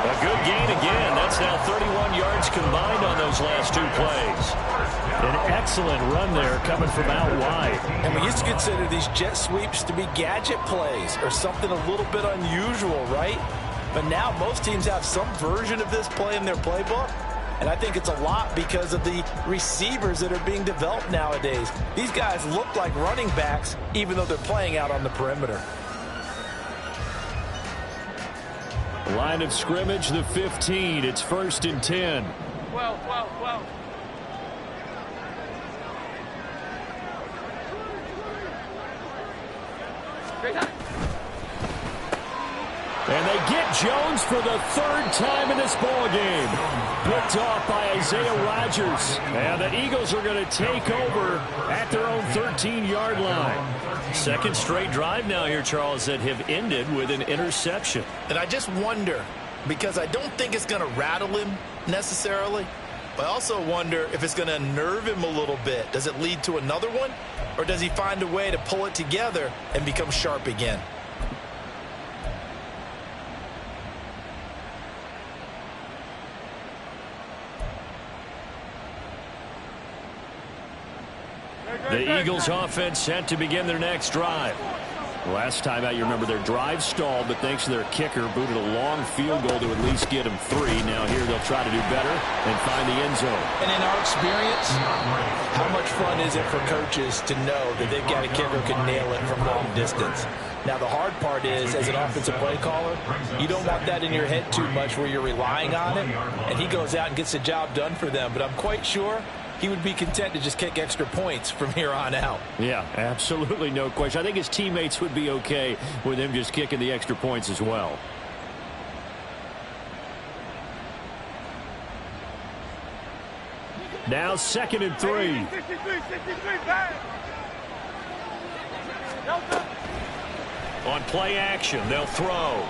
A good gain again. That's now 31 yards combined on those last 2 plays. An excellent run there coming from out wide. And we used to consider these jet sweeps to be gadget plays or something a little bit unusual, right? But now most teams have some version of this play in their playbook. And I think it's a lot because of the receivers that are being developed nowadays. These guys look like running backs even though they're playing out on the perimeter. Line of scrimmage, the 15. It's 1st and 10. 12. And they get Jones for the 3rd time in this ballgame. Picked off by Isaiah Rodgers. And the Eagles are going to take over at their own 13-yard line. 2nd straight drive now here, Charles, that have ended with an interception. And I just wonder, because I don't think it's going to rattle him necessarily, but I also wonder if it's going to unnerve him a little bit. Does it lead to another one? Or does he find a way to pull it together and become sharp again? The Eagles offense set to begin their next drive. Last time out, you remember their drive stalled, but thanks to their kicker, booted a long field goal to at least get them 3. Now here they'll try to do better and find the end zone. And in our experience, how much fun is it for coaches to know that they've got a kicker who can nail it from long distance? Now, the hard part is, as an offensive play caller, you don't want that in your head too much where you're relying on it, and he goes out and gets the job done for them. But I'm quite sure he would be content to just kick extra points from here on out. Yeah, absolutely no question. I think his teammates would be okay with him just kicking the extra points as well. Now 2nd and 3. 63, back. On play action, they'll throw.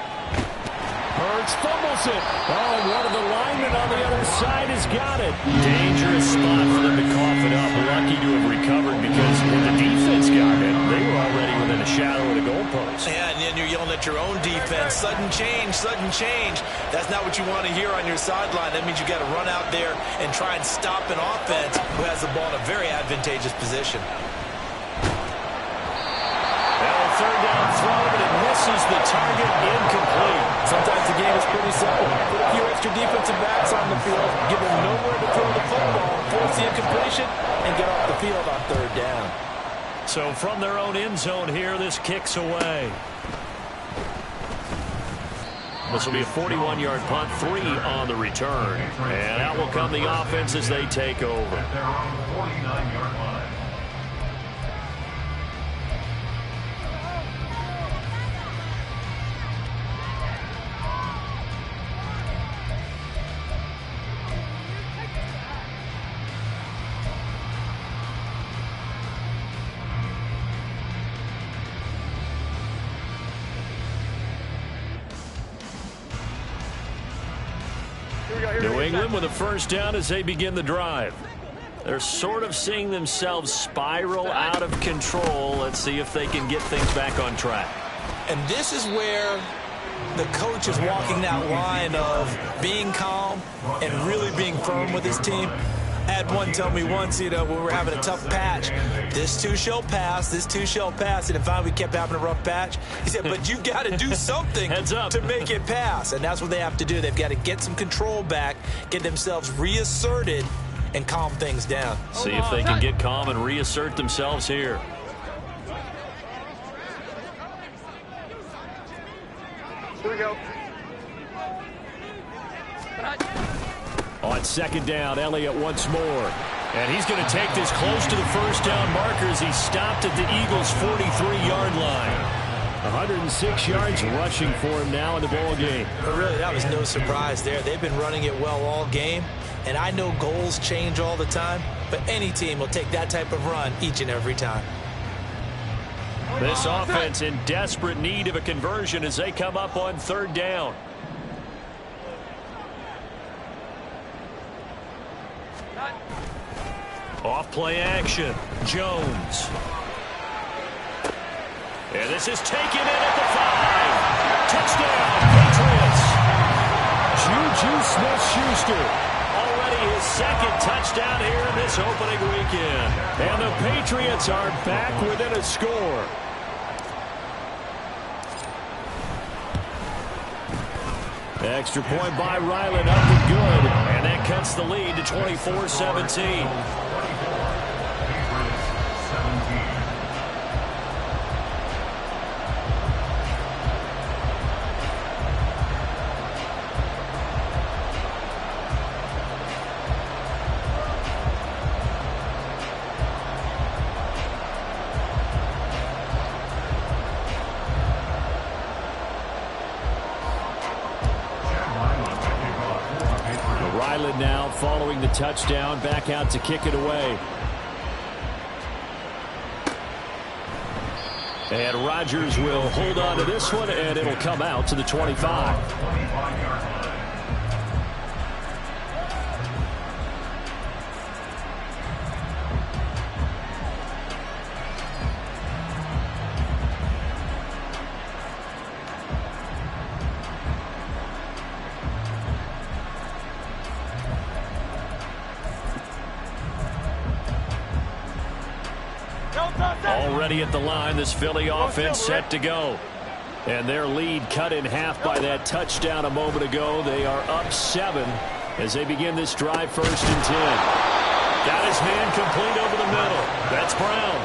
Hurts fumbles it. Oh, and one of the linemen on the other side has got it. Dangerous spot for them to cough it up. Lucky to have recovered because when the defense got it, they were already within a shadow of the goalpost. Yeah, and then you're yelling at your own defense. Sudden change, sudden change. That's not what you want to hear on your sideline. That means you got to run out there and try and stop an offense who has the ball in a very advantageous position. 3rd down throw, but it misses the target, incomplete. Sometimes the game is pretty simple. Put a few extra defensive backs on the field, give them nowhere to throw the football, force the incompletion, and get off the field on 3rd down. So from their own end zone here, this kicks away. This will be a 41-yard punt, 3 on the return. And out will come the offense as they take over. At their own 49-yard line. New England with a first down as they begin the drive. They're sort of seeing themselves spiral out of control. Let's see if they can get things back on track. And this is where the coach is walking that line of being calm and really being firm with his team. I had one tell me once, when we were having a tough patch, this too shall pass, this too shall pass. And finally we kept having a rough patch. He said, but you've got to do something to make it pass. And that's what they have to do. They've got to get some control back, get themselves reasserted, and calm things down. See if they can get calm and reassert themselves here. Here we go. On second down, Elliott once more. And he's going to take this close to the first down marker as he stopped at the Eagles' 43-yard line. 106 yards rushing for him now in the ball game. But really, that was no surprise there. They've been running it well all game. And I know goals change all the time, but any team will take that type of run each and every time. This offense in desperate need of a conversion as they come up on third down. Off play action. Jones. And this is taken in at the 5. Touchdown, Patriots. Juju Smith-Schuster. Already his second touchdown here in this opening weekend. And the Patriots are back within a score. Extra point by Ryland up and good. And that cuts the lead to 24-17. Now following the touchdown, back out to kick it away. And Rodgers will hold on to this one, and it'll come out to the 25. Already at the line, this Philly offense set to go. And their lead cut in half by that touchdown a moment ago. They are up 7 as they begin this drive, 1st and 10. Got his man complete over the middle. That's Brown.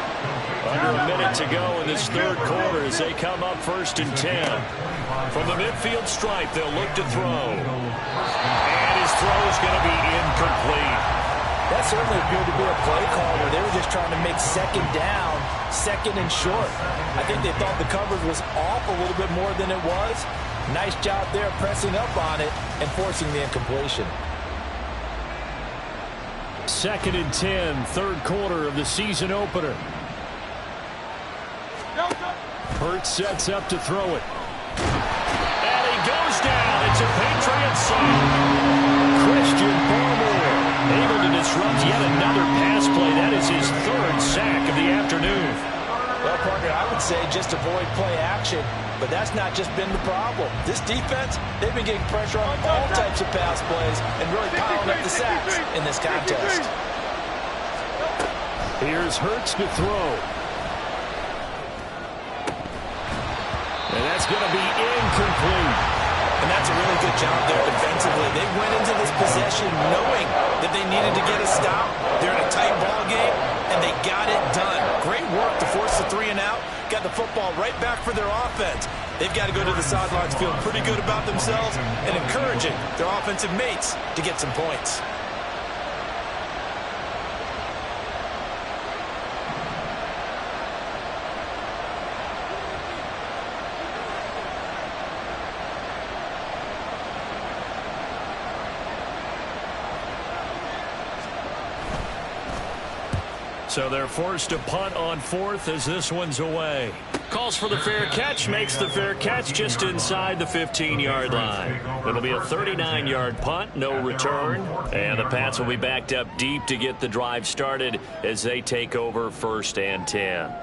Under a minute to go in this third quarter as they come up 1st and 10. From the midfield stripe, they'll look to throw. And his throw is going to be incomplete. That certainly appeared to be a play call where they were just trying to make second down, second and short. I think they thought the coverage was off a little bit more than it was. Nice job there pressing up on it and forcing the incompletion. 2nd and 10, third quarter of the season opener. Hurts sets up to throw it. And he goes down. It's a Patriots sack. Christian Barmore able to disrupt yet another pass play. That is his 3rd sack of the afternoon. Well, partner, I would say just avoid play action, but that's not just been the problem. This defense, they've been getting pressure on all types of pass plays and really piling up the sacks in this contest. Here's Hurts to throw. And that's going to be incomplete. And that's a really good job there defensively. They went into this possession knowing that they needed to get a stop. They're in a tight ball game, and they got it done. Great work to force the 3 and out. Got the football right back for their offense. They've got to go to the sidelines feeling pretty good about themselves and encouraging their offensive mates to get some points. So they're forced to punt on 4th as this one's away. Call calls for the fair catch, makes the fair catch just inside the 15-yard line. It'll be a 39-yard punt, no return. And the Pats will be backed up deep to get the drive started as they take over 1st and 10.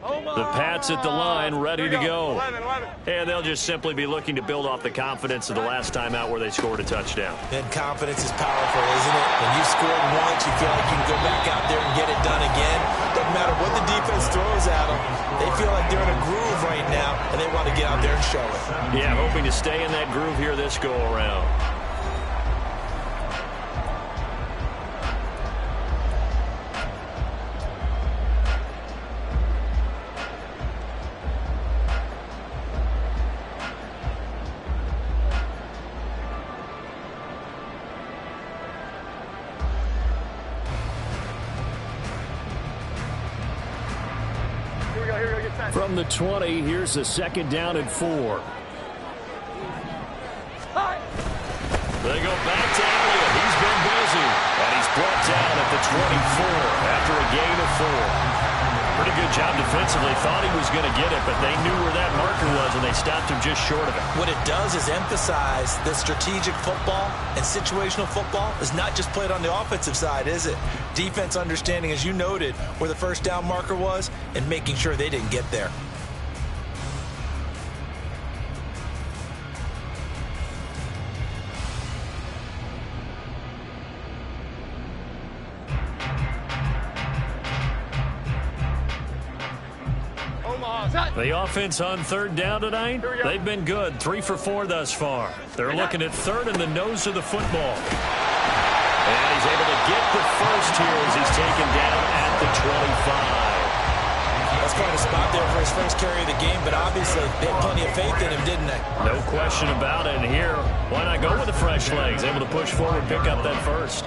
The Pats at the line, ready to go. And they'll just simply be looking to build off the confidence of the last time out where they scored a touchdown. And confidence is powerful, isn't it? When you've scored once, you feel like you can go back out there and get it done again. Doesn't matter what the defense throws at them. They feel like they're in a groove right now, and they want to get out there and show it. Yeah, hoping to stay in that groove here this go-around. From the 20, here's a 2nd down and 4. They go back to Elliott. He's been busy. And he's brought down at the 24 after a gain of 4. Pretty good job defensively. Thought he was going to get it, but they knew where that marker was, and they stopped him just short of it. What it does is emphasize that strategic football and situational football is not just played on the offensive side, is it? Defense understanding, as you noted, where the 1st down marker was and making sure they didn't get there. The offense on 3rd down tonight, they've been good. 3 for 4 thus far. They're looking at 3rd in the nose of the football. And he's able to get the first here as he's taken down at the 25. That's quite a spot there for his first carry of the game, but obviously they had plenty of faith in him, didn't they? No question about it. And here, why not go with the fresh legs? Able to push forward, pick up that first.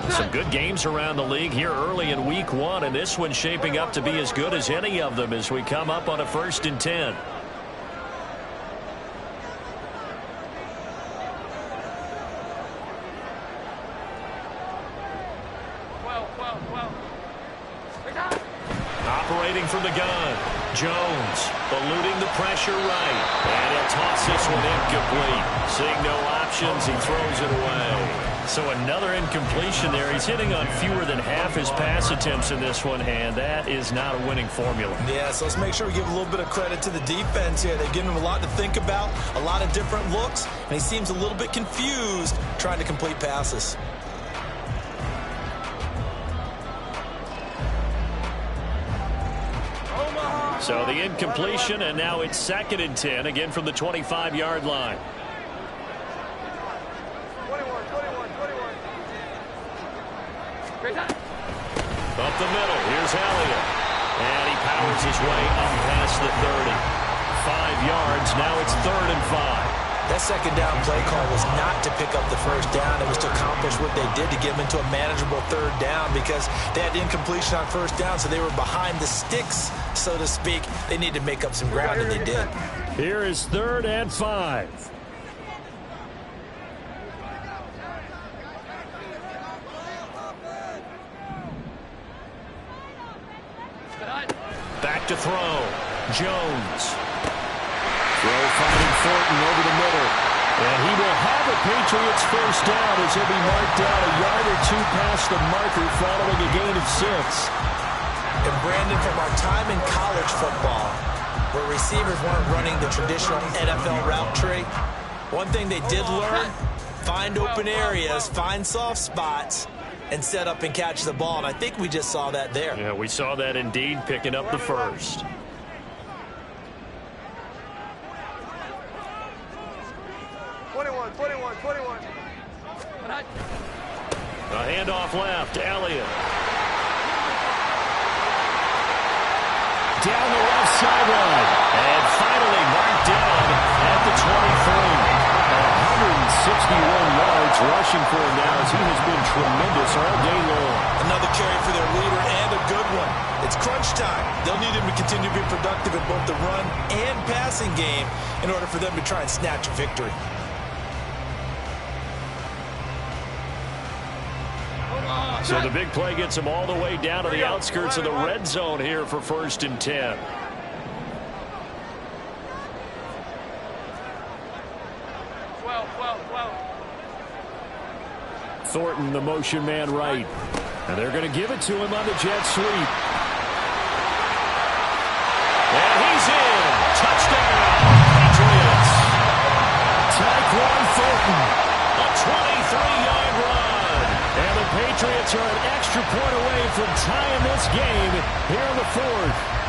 Some good games around the league here early in week 1, and this one's shaping up to be as good as any of them as we come up on a 1st and 10. Operating from the gun, Jones eluding the pressure right, and he'll toss this one incomplete. Seeing no options, he throws it away. So another incompletion there. He's hitting on fewer than half his pass attempts in this one, and that is not a winning formula. Yeah, so let's make sure we give a little bit of credit to the defense here. They've given him a lot to think about, a lot of different looks, and he seems a little bit confused trying to complete passes. So the incompletion, and now it's 2nd and 10, again from the 25-yard line. Up the middle, here's Elliott. And he powers his way up past the 30. 5 yards, now it's 3rd and 5. That 2nd down play call was not to pick up the 1st down. It was to accomplish what they did to get them into a manageable 3rd down because they had incompletion on 1st down, so they were behind the sticks, so to speak. They needed to make up some ground, and they did. Here is 3rd and 5. Back to throw. Jones. Throw finding Thornton over the middle. And he will have a Patriots 1st down as he'll be marked down a yard or 2 past the marker following a gain of 6. And Brandon, from our time in college football, where receivers weren't running the traditional NFL route tree, one thing they did learn, find open areas, find soft spots, and set up and catch the ball. And I think we just saw that there. Yeah, we saw that indeed, picking up the first. A handoff left, Elliott. Down the left sideline. And rushing for him now as he has been tremendous all day long. Another carry for their leader and a good one. It's crunch time. They'll need him to continue to be productive in both the run and passing game in order for them to try and snatch a victory. So the big play gets him all the way down to the outskirts of the red zone here for 1st and 10. Thornton, the motion man right. And they're going to give it to him on the jet sweep. And he's in. Touchdown, Patriots. Tyquan Thornton, a 23-yard run. And the Patriots are an extra point away from tying this game here in the 4th.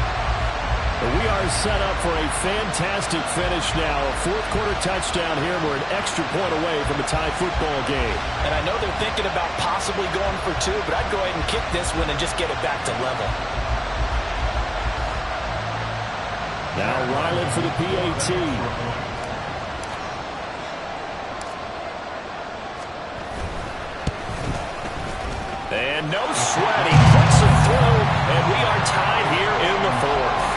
We are set up for a fantastic finish now. A 4th-quarter touchdown here. We're an extra point away from a tie football game. And I know they're thinking about possibly going for 2, but I'd go ahead and kick this one and just get it back to level. Now Ryland for the PAT. And no sweat. He puts it through, and we are tied here in the 4th.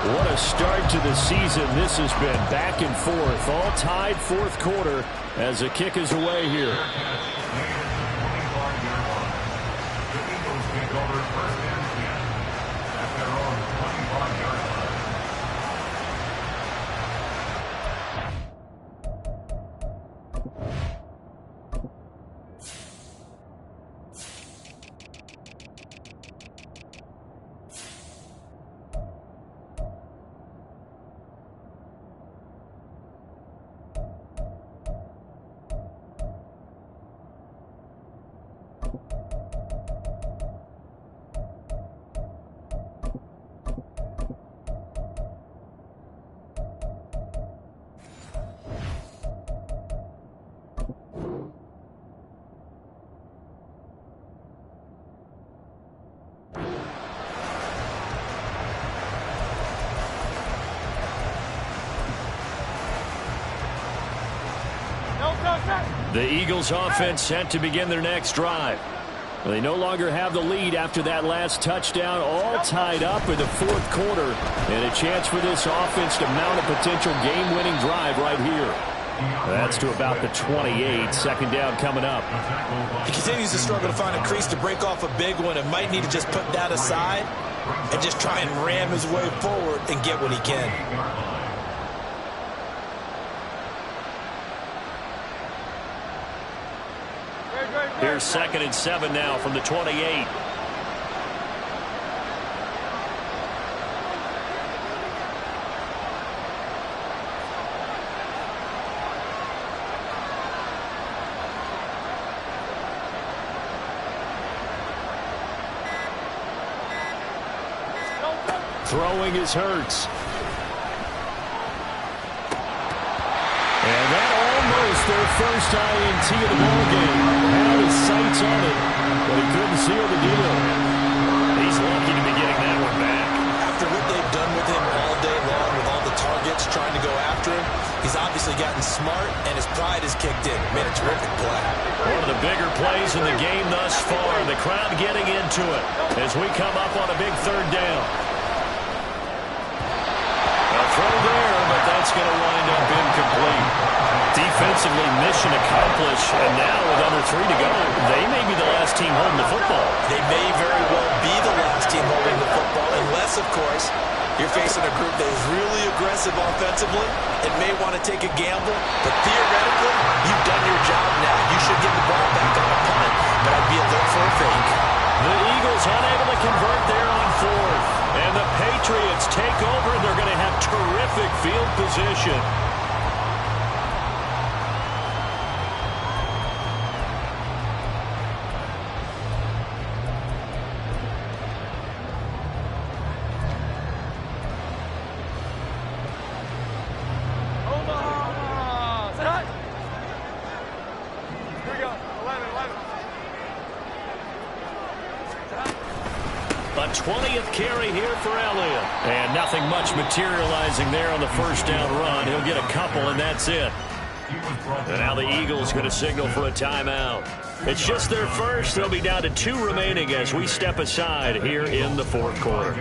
What a start to the season this has been. Back and forth, all tied 4th quarter as the kick is away here. The Eagles offense set to begin their next drive. They no longer have the lead after that last touchdown, all tied up in the 4th quarter, and a chance for this offense to mount a potential game-winning drive right here. That's to about the 28. 2nd down coming up. He continues to struggle to find a crease to break off a big one and might need to just put that aside and just try and ram his way forward and get what he can. Here's 2nd and 7 now from the 28. Throwing is Hurts. And that almost their first INT of the ballgame. Had his sights on it, but he couldn't seal the deal. He's lucky to be getting that one back. After what they've done with him all day long with all the targets trying to go after him, he's obviously gotten smart and his pride has kicked in. Made a terrific play. One of the bigger plays in the game thus far. The crowd getting into it as we come up on a big 3rd down. A throw there, but that's going to wind up incomplete. Defensively, mission accomplished, and now with under 3 to go, they may be the last team holding the football. They may very well be the last team holding the football, unless, of course, you're facing a group that is really aggressive offensively and may want to take a gamble, but theoretically, you've done your job now. You should get the ball back on a punt, but I'd be alert for a fake. The Eagles unable to convert there on 4th, and the Patriots take over. They're going to have terrific field position. A 20th carry here for Elliott. And nothing much materializing there on the first down run. He'll get a couple, and that's it. And now the Eagles going to signal for a timeout. It's just their first. They'll be down to 2 remaining as we step aside here in the fourth quarter.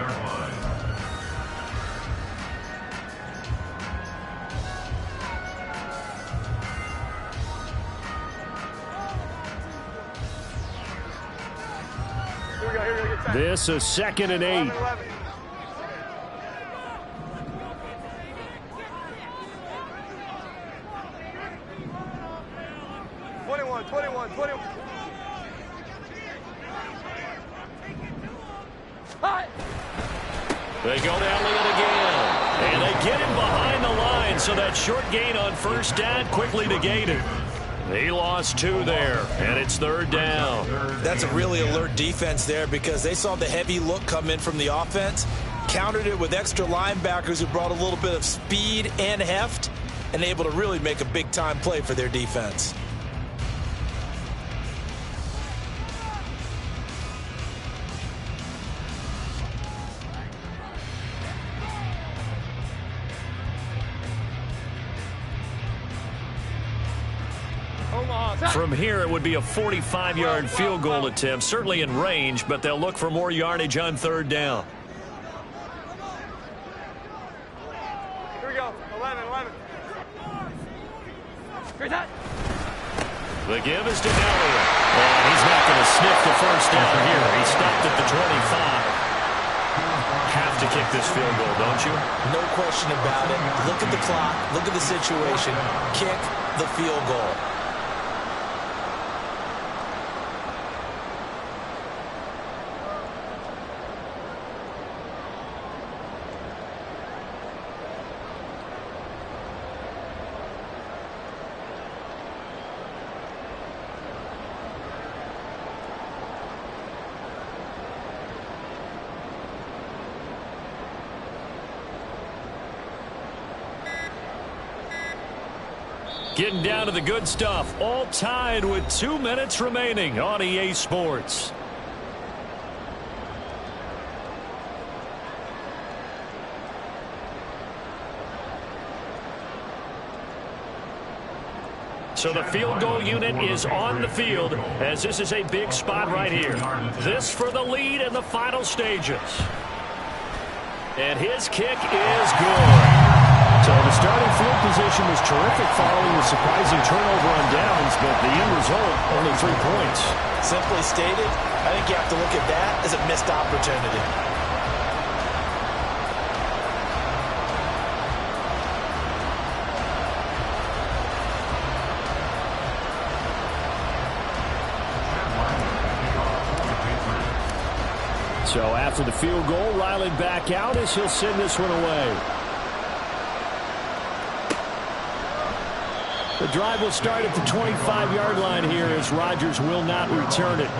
This is 2nd and 8. 21. They go to Elliott again. And they get him behind the line, so that short gain on first down quickly negated. He lost 2 there, and it's 3rd down. That's a really alert defense there because they saw the heavy look come in from the offense, countered it with extra linebackers who brought a little bit of speed and heft, and able to really make a big-time play for their defense. From here, it would be a 45-yard field goal attempt, certainly in range, but they'll look for more yardage on 3rd down. Here we go. 11. Here's that. The give is to Elliott. And he's not going to sniff the first down here. He stopped at the 25. Have to kick this field goal, don't you? No question about it. Look at the clock. Look at the situation. Kick the field goal. Getting down to the good stuff. All tied with 2 minutes remaining on EA Sports. So the field goal unit is on the field as this is a big spot right here. This for the lead in the final stages. And his kick is good. So the starting field position was terrific following the surprising turnover on downs, but the end result, only 3 points. Simply stated, I think you have to look at that as a missed opportunity. So after the field goal, Riley back out as he'll send this one away. The drive will start at the 25-yard line here as Rodgers will not return it.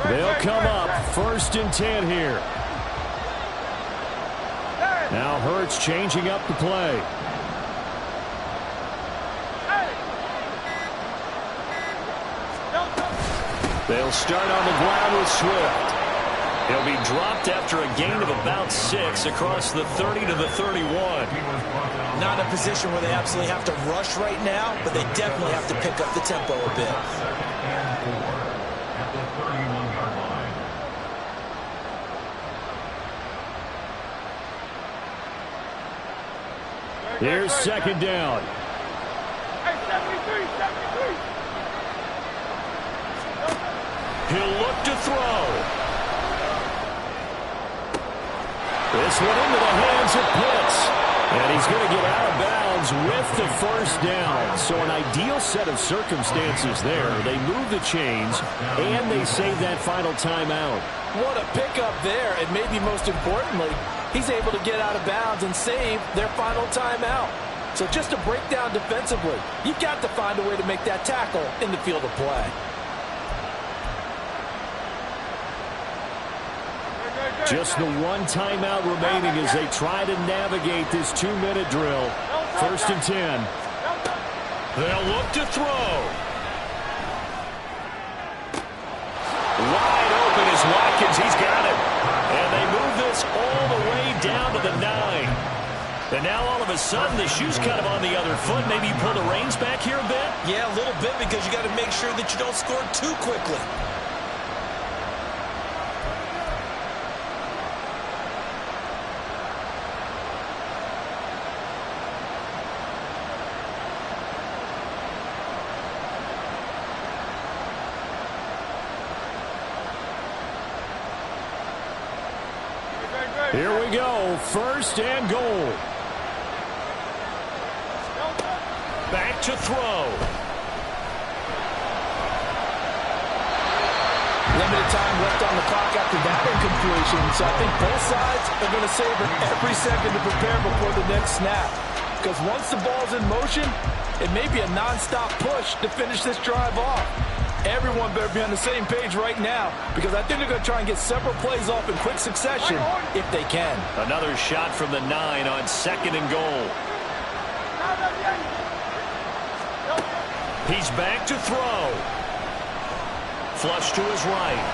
They'll come up 1st and 10 here. Now Hurts changing up the play. They'll start on the ground with Swift. He'll be dropped after a gain of about 6 across the 30 to the 31. Not in a position where they absolutely have to rush right now, but they definitely have to pick up the tempo a bit. Here's 2nd down. Hey, 73. He'll look to throw. This one into the hands of Pitts. And he's going to get out of bounds with the first down. So an ideal set of circumstances there. They move the chains, and they save that final timeout. What a pickup there, and maybe most importantly, he's able to get out of bounds and save their final timeout. So just to break down defensively, you've got to find a way to make that tackle in the field of play. Just the one timeout remaining as they try to navigate this 2-minute drill. First and 10. They'll look to throw. Wide open is Watkins. He's got it. And they move this all the way down to the 9. And now all of a sudden the shoe's kind of on the other foot. Maybe you pull the reins back here a bit? Yeah, a little bit, because you got to make sure that you don't score too quickly. Here we go, first and goal. Back to throw. Limited time left on the clock after that incompletion, so I think both sides are going to savor every second to prepare before the next snap. Because once the ball's in motion, it may be a non-stop push to finish this drive off. Everyone better be on the same page right now, because I think they're going to try and get several plays off in quick succession if they can. Another shot from the 9 on second and goal. He's back to throw. Flush to his right.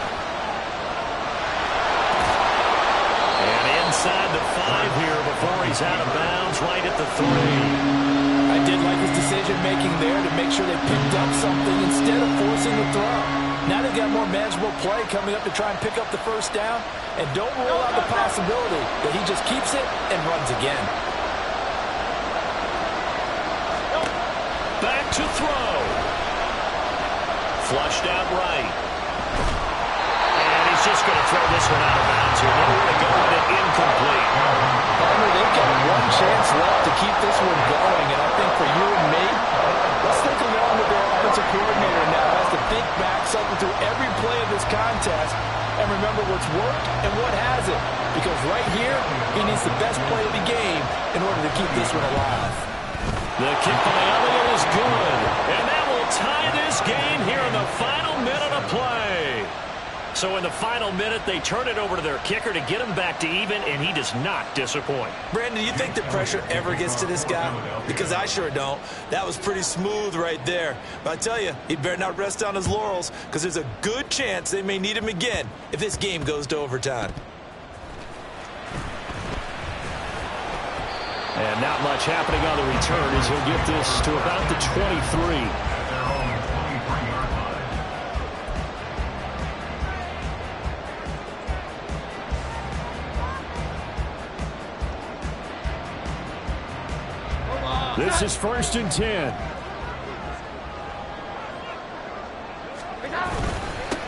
And inside the 5 here before he's out of bounds, right at the 3. I did like his decision-making there to make sure they picked up something instead of forcing the throw. Now they've got more manageable play coming up to try and pick up the first down, and don't rule out the possibility that he just keeps it and runs again. Back to throw. Flushed out right. And he's just going to throw this one out of bounds here. Nowhere to go with it, incomplete. Partner, they've got one chance left to keep this one going, and I think for you and me, let's think along with their offensive coordinator now as to think back something through every play of this contest and remember what's worked and what hasn't. Because right here, he needs the best play of the game in order to keep this one alive. The kick by Elliott is good, and that will tie this game here in the final minute of play. So in the final minute, they turn it over to their kicker to get him back to even, and he does not disappoint. Brandon, do you think the pressure ever gets to this guy? Because I sure don't. That was pretty smooth right there. But I tell you, he better not rest on his laurels, because there's a good chance they may need him again if this game goes to overtime. And not much happening on the return as he'll get this to about the 23. This is first and 10.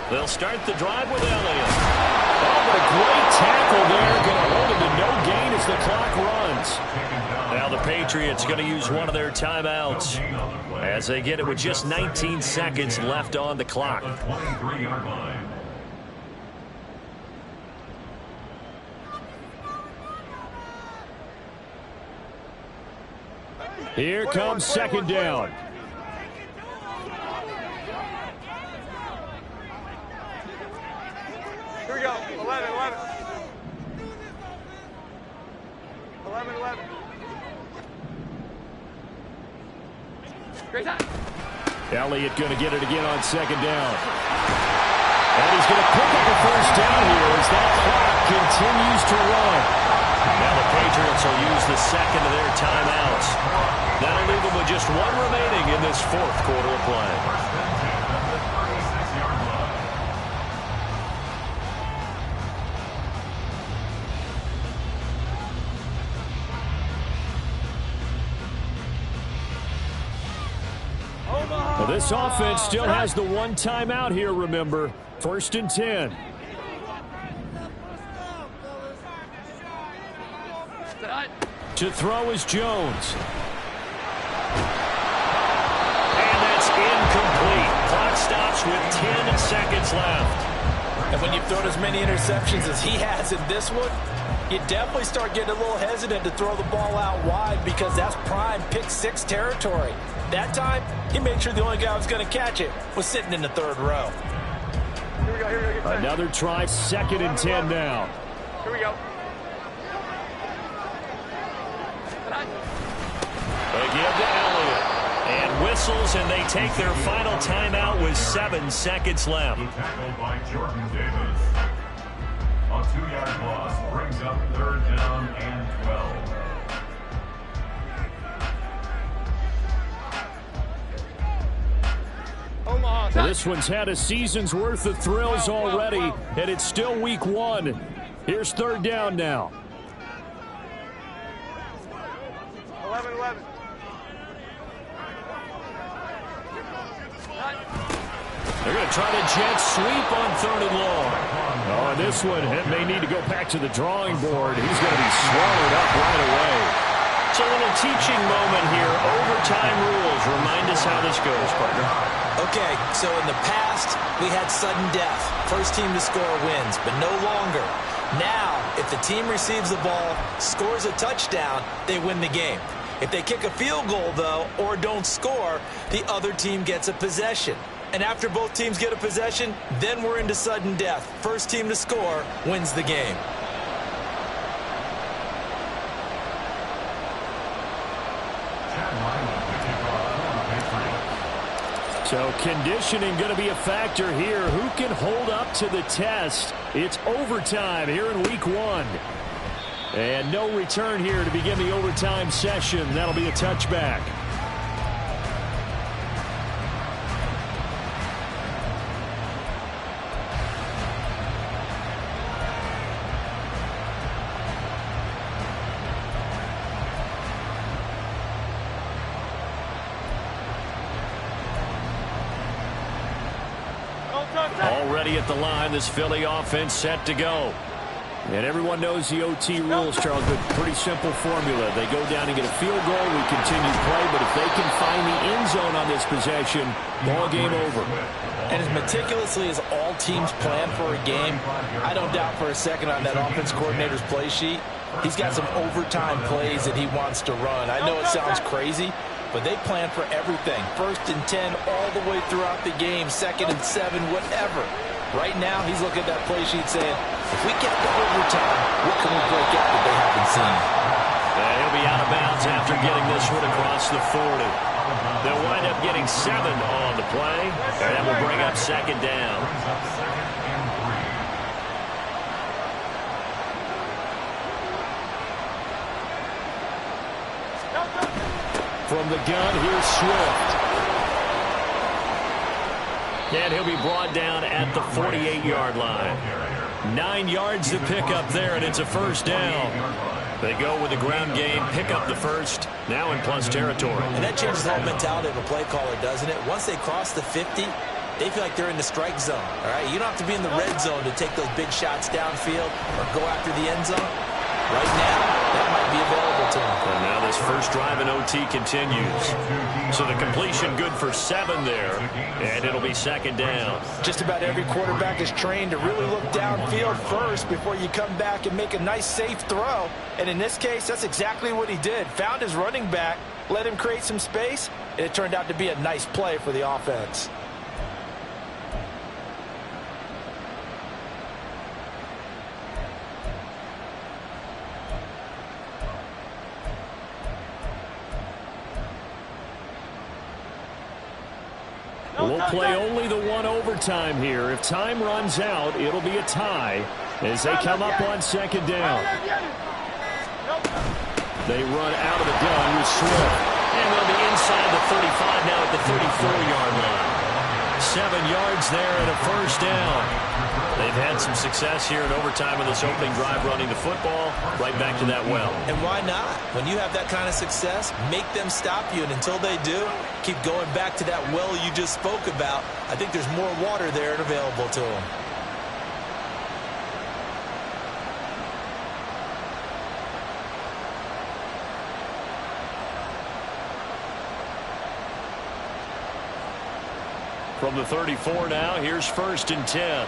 They'll start the drive with Elliott. Oh, but a great tackle there. Going to hold him to no gain as the clock runs. Now the Patriots going to use one of their timeouts as they get it with just 19 seconds left on the clock. Here comes second down. Here we go. 11, 11. 11, 11. Great time. Elliott going to get it again on second down. And he's going to pick up a first down here as that clock continues to run. Now the Patriots will use the second of their timeouts. That'll leave them with just one remaining in this fourth quarter of play. Well, this offense still has the one timeout here, remember. First and 10. To throw is Jones. And that's incomplete. Clock stops with 10 seconds left. And when you've thrown as many interceptions as he has in this one, you definitely start getting a little hesitant to throw the ball out wide because that's prime pick-6 territory. That time, he made sure the only guy who was going to catch it was sitting in the third row. Here we go, here we go. Another try, 2nd and 10 now. Here we go. They give to Elliott. And whistles, and they take their final timeout with 7 seconds left. Tackled by Jordan Davis. A 2-yard loss brings up 3rd down and 12. Omaha. This one's had a season's worth of thrills already, and it's still week 1. Here's 3rd down now. 11-11. They're going to try to jet sweep on 3rd and long. Oh, this one may need to go back to the drawing board. He's going to be swallowed up right away. It's a little teaching moment here. Overtime rules. Remind us how this goes, partner. Okay, so in the past, we had sudden death. First team to score wins, but no longer. Now, if the team receives the ball, scores a touchdown, they win the game. If they kick a field goal, though, or don't score, the other team gets a possession. And after both teams get a possession, then we're into sudden death. First team to score wins the game. So conditioning going to be a factor here. Who can hold up to the test? It's overtime here in week 1. And no return here to begin the overtime session. That'll be a touchback. Already at the line, this Philly offense set to go. And everyone knows the OT rules, Charles, but pretty simple formula. They go down and get a field goal, we continue play, but if they can find the end zone on this possession, ball game over. And as meticulously as all teams plan for a game, I don't doubt for a second on that offense coordinator's play sheet, he's got some overtime plays that he wants to run. I know it sounds crazy, but they plan for everything. 1st and 10 all the way throughout the game, 2nd and 7, whatever. Right now, he's looking at that play sheet saying, if we get to overtime, what can we break out that they haven't seen? He'll be out of bounds after getting this one across the 40. They'll wind up getting 7 on the play, and that will bring up 2nd down. From the gun, here's Swift. And he'll be brought down at the 48-yard line. 9 yards to pick up there, and it's a 1st down. They go with the ground game, pick up the 1st, now in plus territory. And that changes the whole mentality of a play caller, doesn't it? Once they cross the 50, they feel like they're in the strike zone. All right, you don't have to be in the red zone to take those big shots downfield or go after the end zone. Right now, that might be available to them. And now this first drive in OT continues. So the completion good for 7 there, and it'll be 2nd down. Just about every quarterback is trained to really look downfield first before you come back and make a nice, safe throw. And in this case, that's exactly what he did. Found his running back, let him create some space, and it turned out to be a nice play for the offense. We'll play only the 1 overtime here. If time runs out, it'll be a tie as they come up on 2nd down. They run out of the gun with Swift. And they'll be inside the 35 now at the 34-yard line. 7 yards there and a 1st down. They've had some success here in overtime in this opening drive running the football. Right back to that well. And why not? When you have that kind of success, make them stop you. And until they do, keep going back to that well you just spoke about. I think there's more water there and available to them. From the 34 now, here's 1st and 10.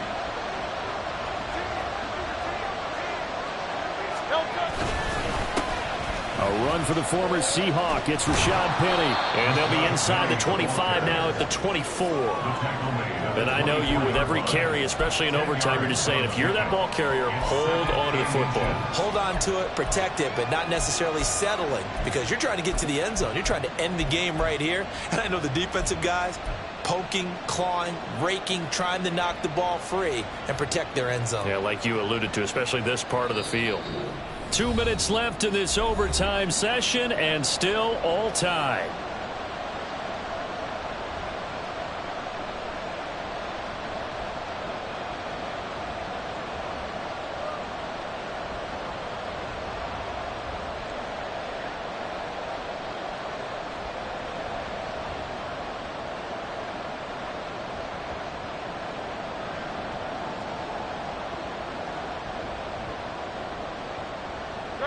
A run for the former Seahawk. It's Rashad Penny. And they'll be inside the 25 now at the 24. And I know you, with every carry, especially in overtime, you're just saying, if you're that ball carrier, hold on to the football. Hold on to it, protect it, but not necessarily settling, because you're trying to get to the end zone. You're trying to end the game right here. And I know the defensive guys poking, clawing, raking, trying to knock the ball free and protect their end zone. Yeah, like you alluded to, especially this part of the field. 2 minutes left in this overtime session, and still all tied.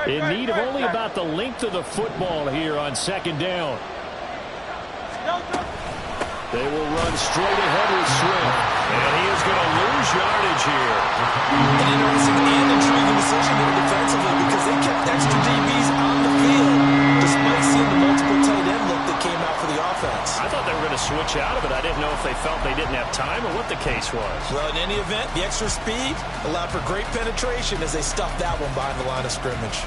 In need of only about the length of the football here on 2nd down. They will run straight ahead with Swift. And he is going to lose yardage here. An interesting and intriguing decision here defensively, because they kept extra DBs on the field despite seeing the multiple tight end look that came out for the offense. I thought they were going to switch out of it. I didn't know if they felt they didn't have time or what the case was. Well, in any event, the extra speed allowed for great penetration as they stuffed that one behind the line of scrimmage.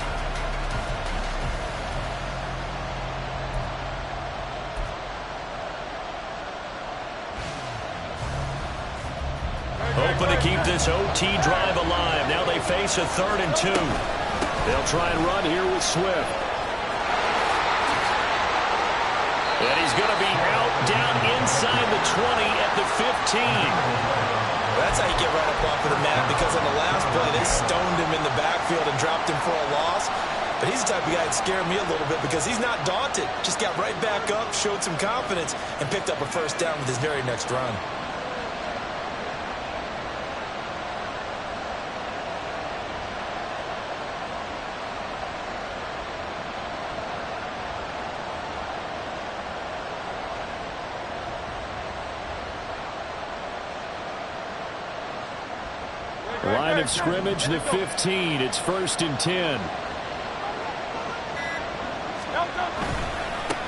Hoping to keep this OT drive alive. Now they face a 3rd and 2. They'll try and run here with Swift. And he's going to be out down inside the 20 at the 15. That's how you get right up off of the mat, because on the last play, they stoned him in the backfield and dropped him for a loss. But he's the type of guy that scared me a little bit, because he's not daunted. Just got right back up, showed some confidence, and picked up a 1st down with his very next run. Line of scrimmage, the 15. It's 1st and 10.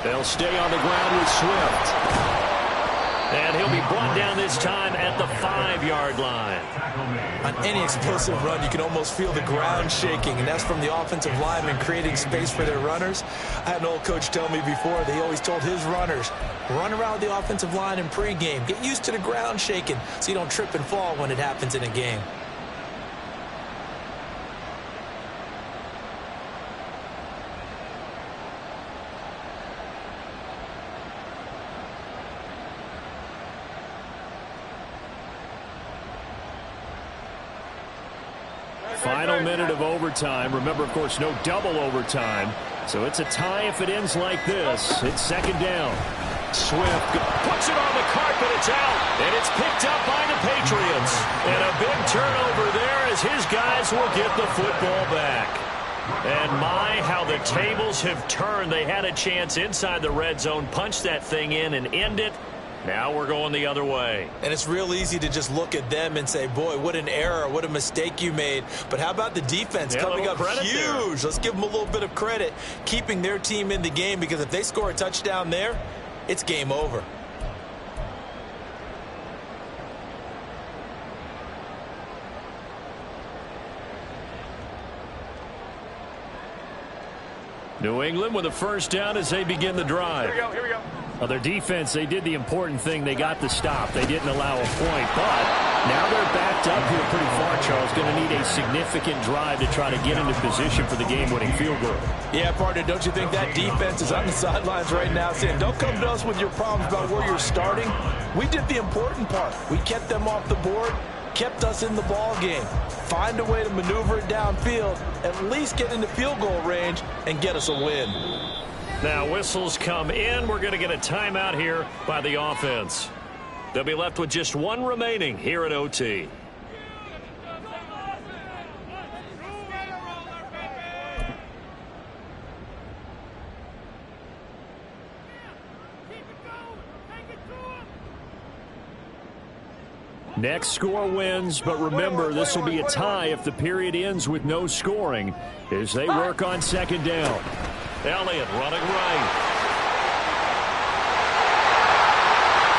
They'll stay on the ground with Swift. And he'll be brought down this time at the 5-yard line. On any explosive run, you can almost feel the ground shaking, and that's from the offensive linemen creating space for their runners. I had an old coach tell me before that he always told his runners, run around the offensive line in pregame. Get used to the ground shaking so you don't trip and fall when it happens in a game. Final minute of overtime. Remember, of course, no double overtime. So it's a tie if it ends like this. It's 2nd down. Swift puts it on the carpet. It's out. And it's picked up by the Patriots. And a big turnover there as his guys will get the football back. And my, how the tables have turned. They had a chance inside the red zone, punch that thing in and end it. Now we're going the other way. And it's real easy to just look at them and say, boy, what an error, what a mistake you made. But how about the defense coming up huge? There. Let's give them a little bit of credit, keeping their team in the game, because if they score a touchdown there, it's game over. New England with a 1st down as they begin the drive. Here we go. Their defense, they did the important thing. They got the stop. They didn't allow a point, but now they're backed up here pretty far, Charles. Going to need a significant drive to try to get into position for the game-winning field goal. Yeah, partner, don't you think that defense is on the sidelines right now saying, don't come to us with your problems about where you're starting. We did the important part. We kept them off the board, kept us in the ball game. Find a way to maneuver it downfield, at least get into field goal range, and get us a win. Now whistles come in. We're going to get a timeout here by the offense. They'll be left with just one remaining here at OT. Next score wins, but remember, this will be a tie if the period ends with no scoring as they work on second down. Elliott running right.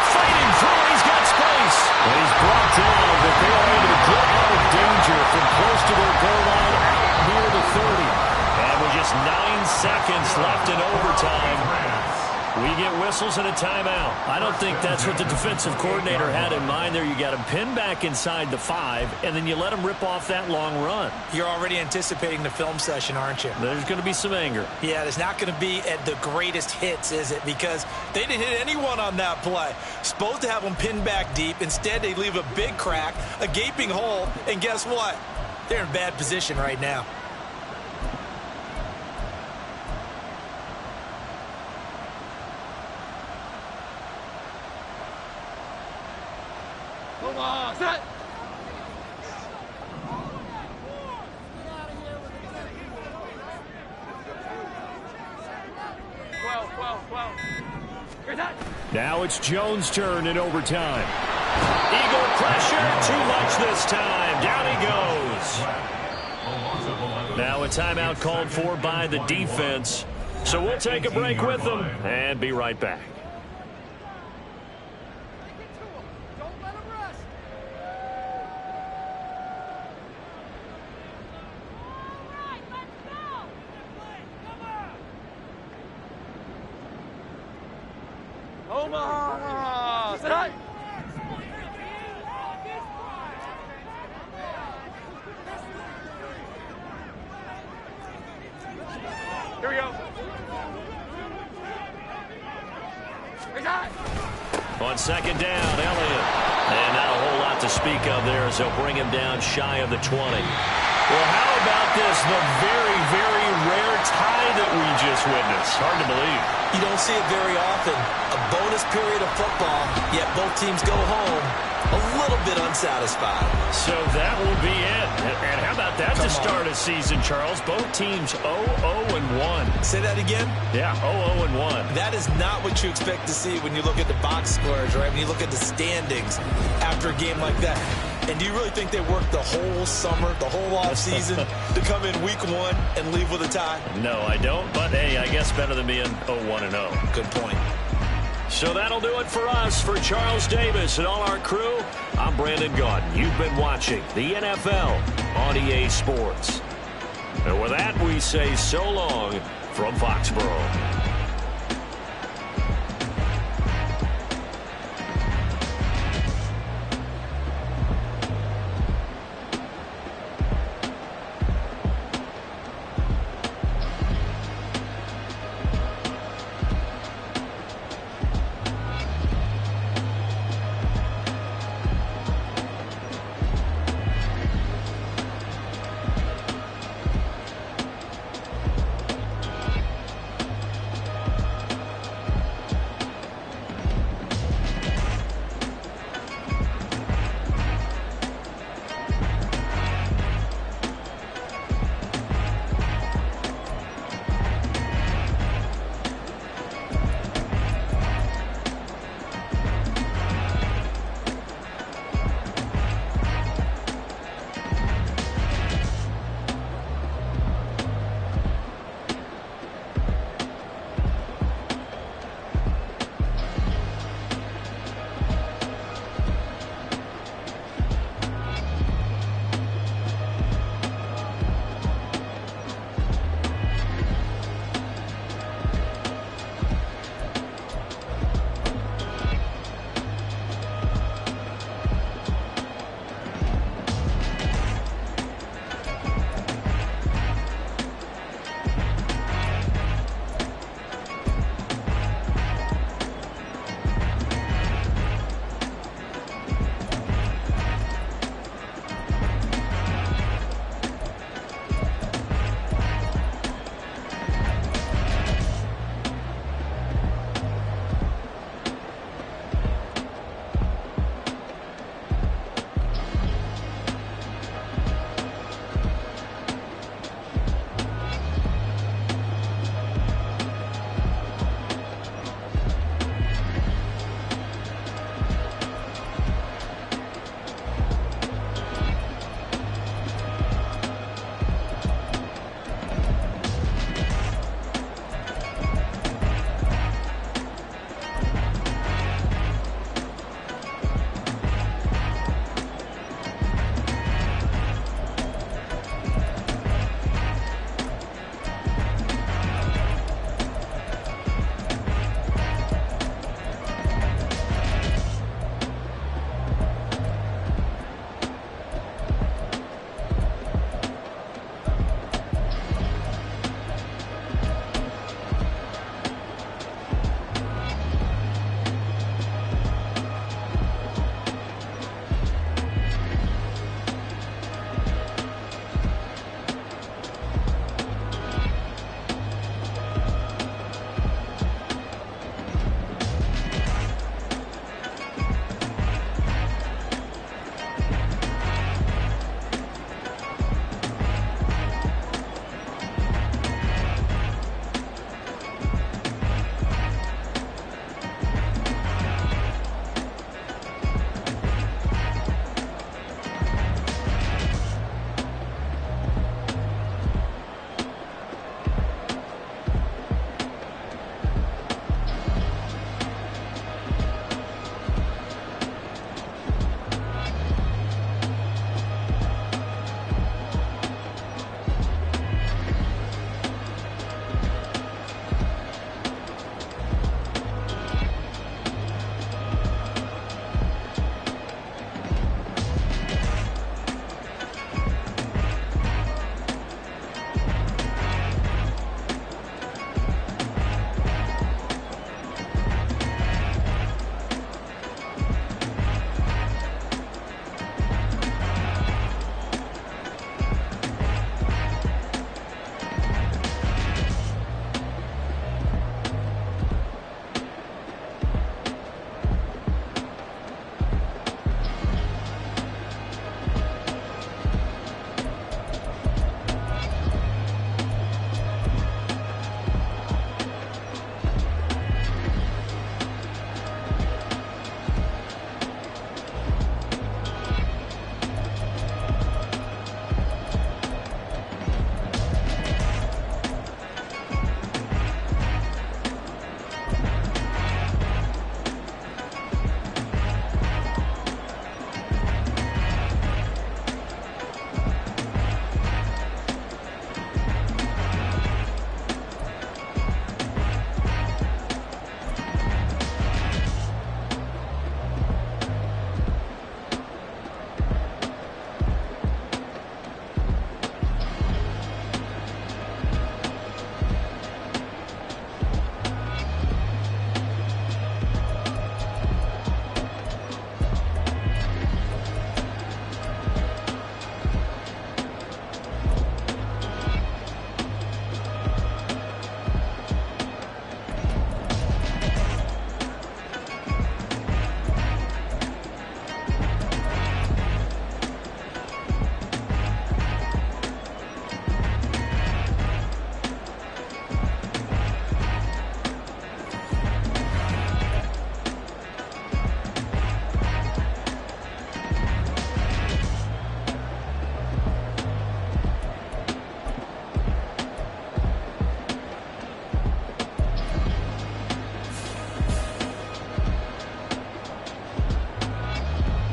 Fighting through, he's got space. And he's brought down, but they are able to get out of danger from close to their goal line out near the 30. And with just 9 seconds left in overtime, we get whistles and a timeout. I don't think that's what the defensive coordinator had in mind there. You got him pinned back inside the 5, and then you let him rip off that long run. You're already anticipating the film session, aren't you? There's going to be some anger. Yeah, there's not going to be at the greatest hits, is it? Because they didn't hit anyone on that play. Supposed to have them pinned back deep. Instead, they leave a big crack, a gaping hole, and guess what? They're in bad position right now. Come on, set. Well. Here's that. Now it's Jones' turn in overtime. Eagle pressure, too much this time. Down he goes. Now a timeout called for by the defense. So we'll take a break with them and be right back. Omaha! Sit high! Here we go. On second down, Elliott. And not a whole lot to speak of there as they'll bring him down shy of the 20. Well, how about this? The very, very rare tie that we just witnessed. Hard to believe. You don't see it very often. A bonus period of football, yet both teams go home a little bit unsatisfied. So that will be it. And how about that to start a season, Charles? Both teams 0-0-1. Say that again? Yeah, 0-0-1. That is not what you expect to see when you look at the box scores, right? When you look at the standings after a game like that. And do you really think they worked the whole summer, the whole offseason to come in week 1 and leave with a tie? No, I don't. But, hey, I guess better than being 0-1-0. Good point. So that'll do it for us. For Charles Davis and all our crew, I'm Brandon Gaudin. You've been watching the NFL on EA Sports. And with that, we say so long from Foxborough.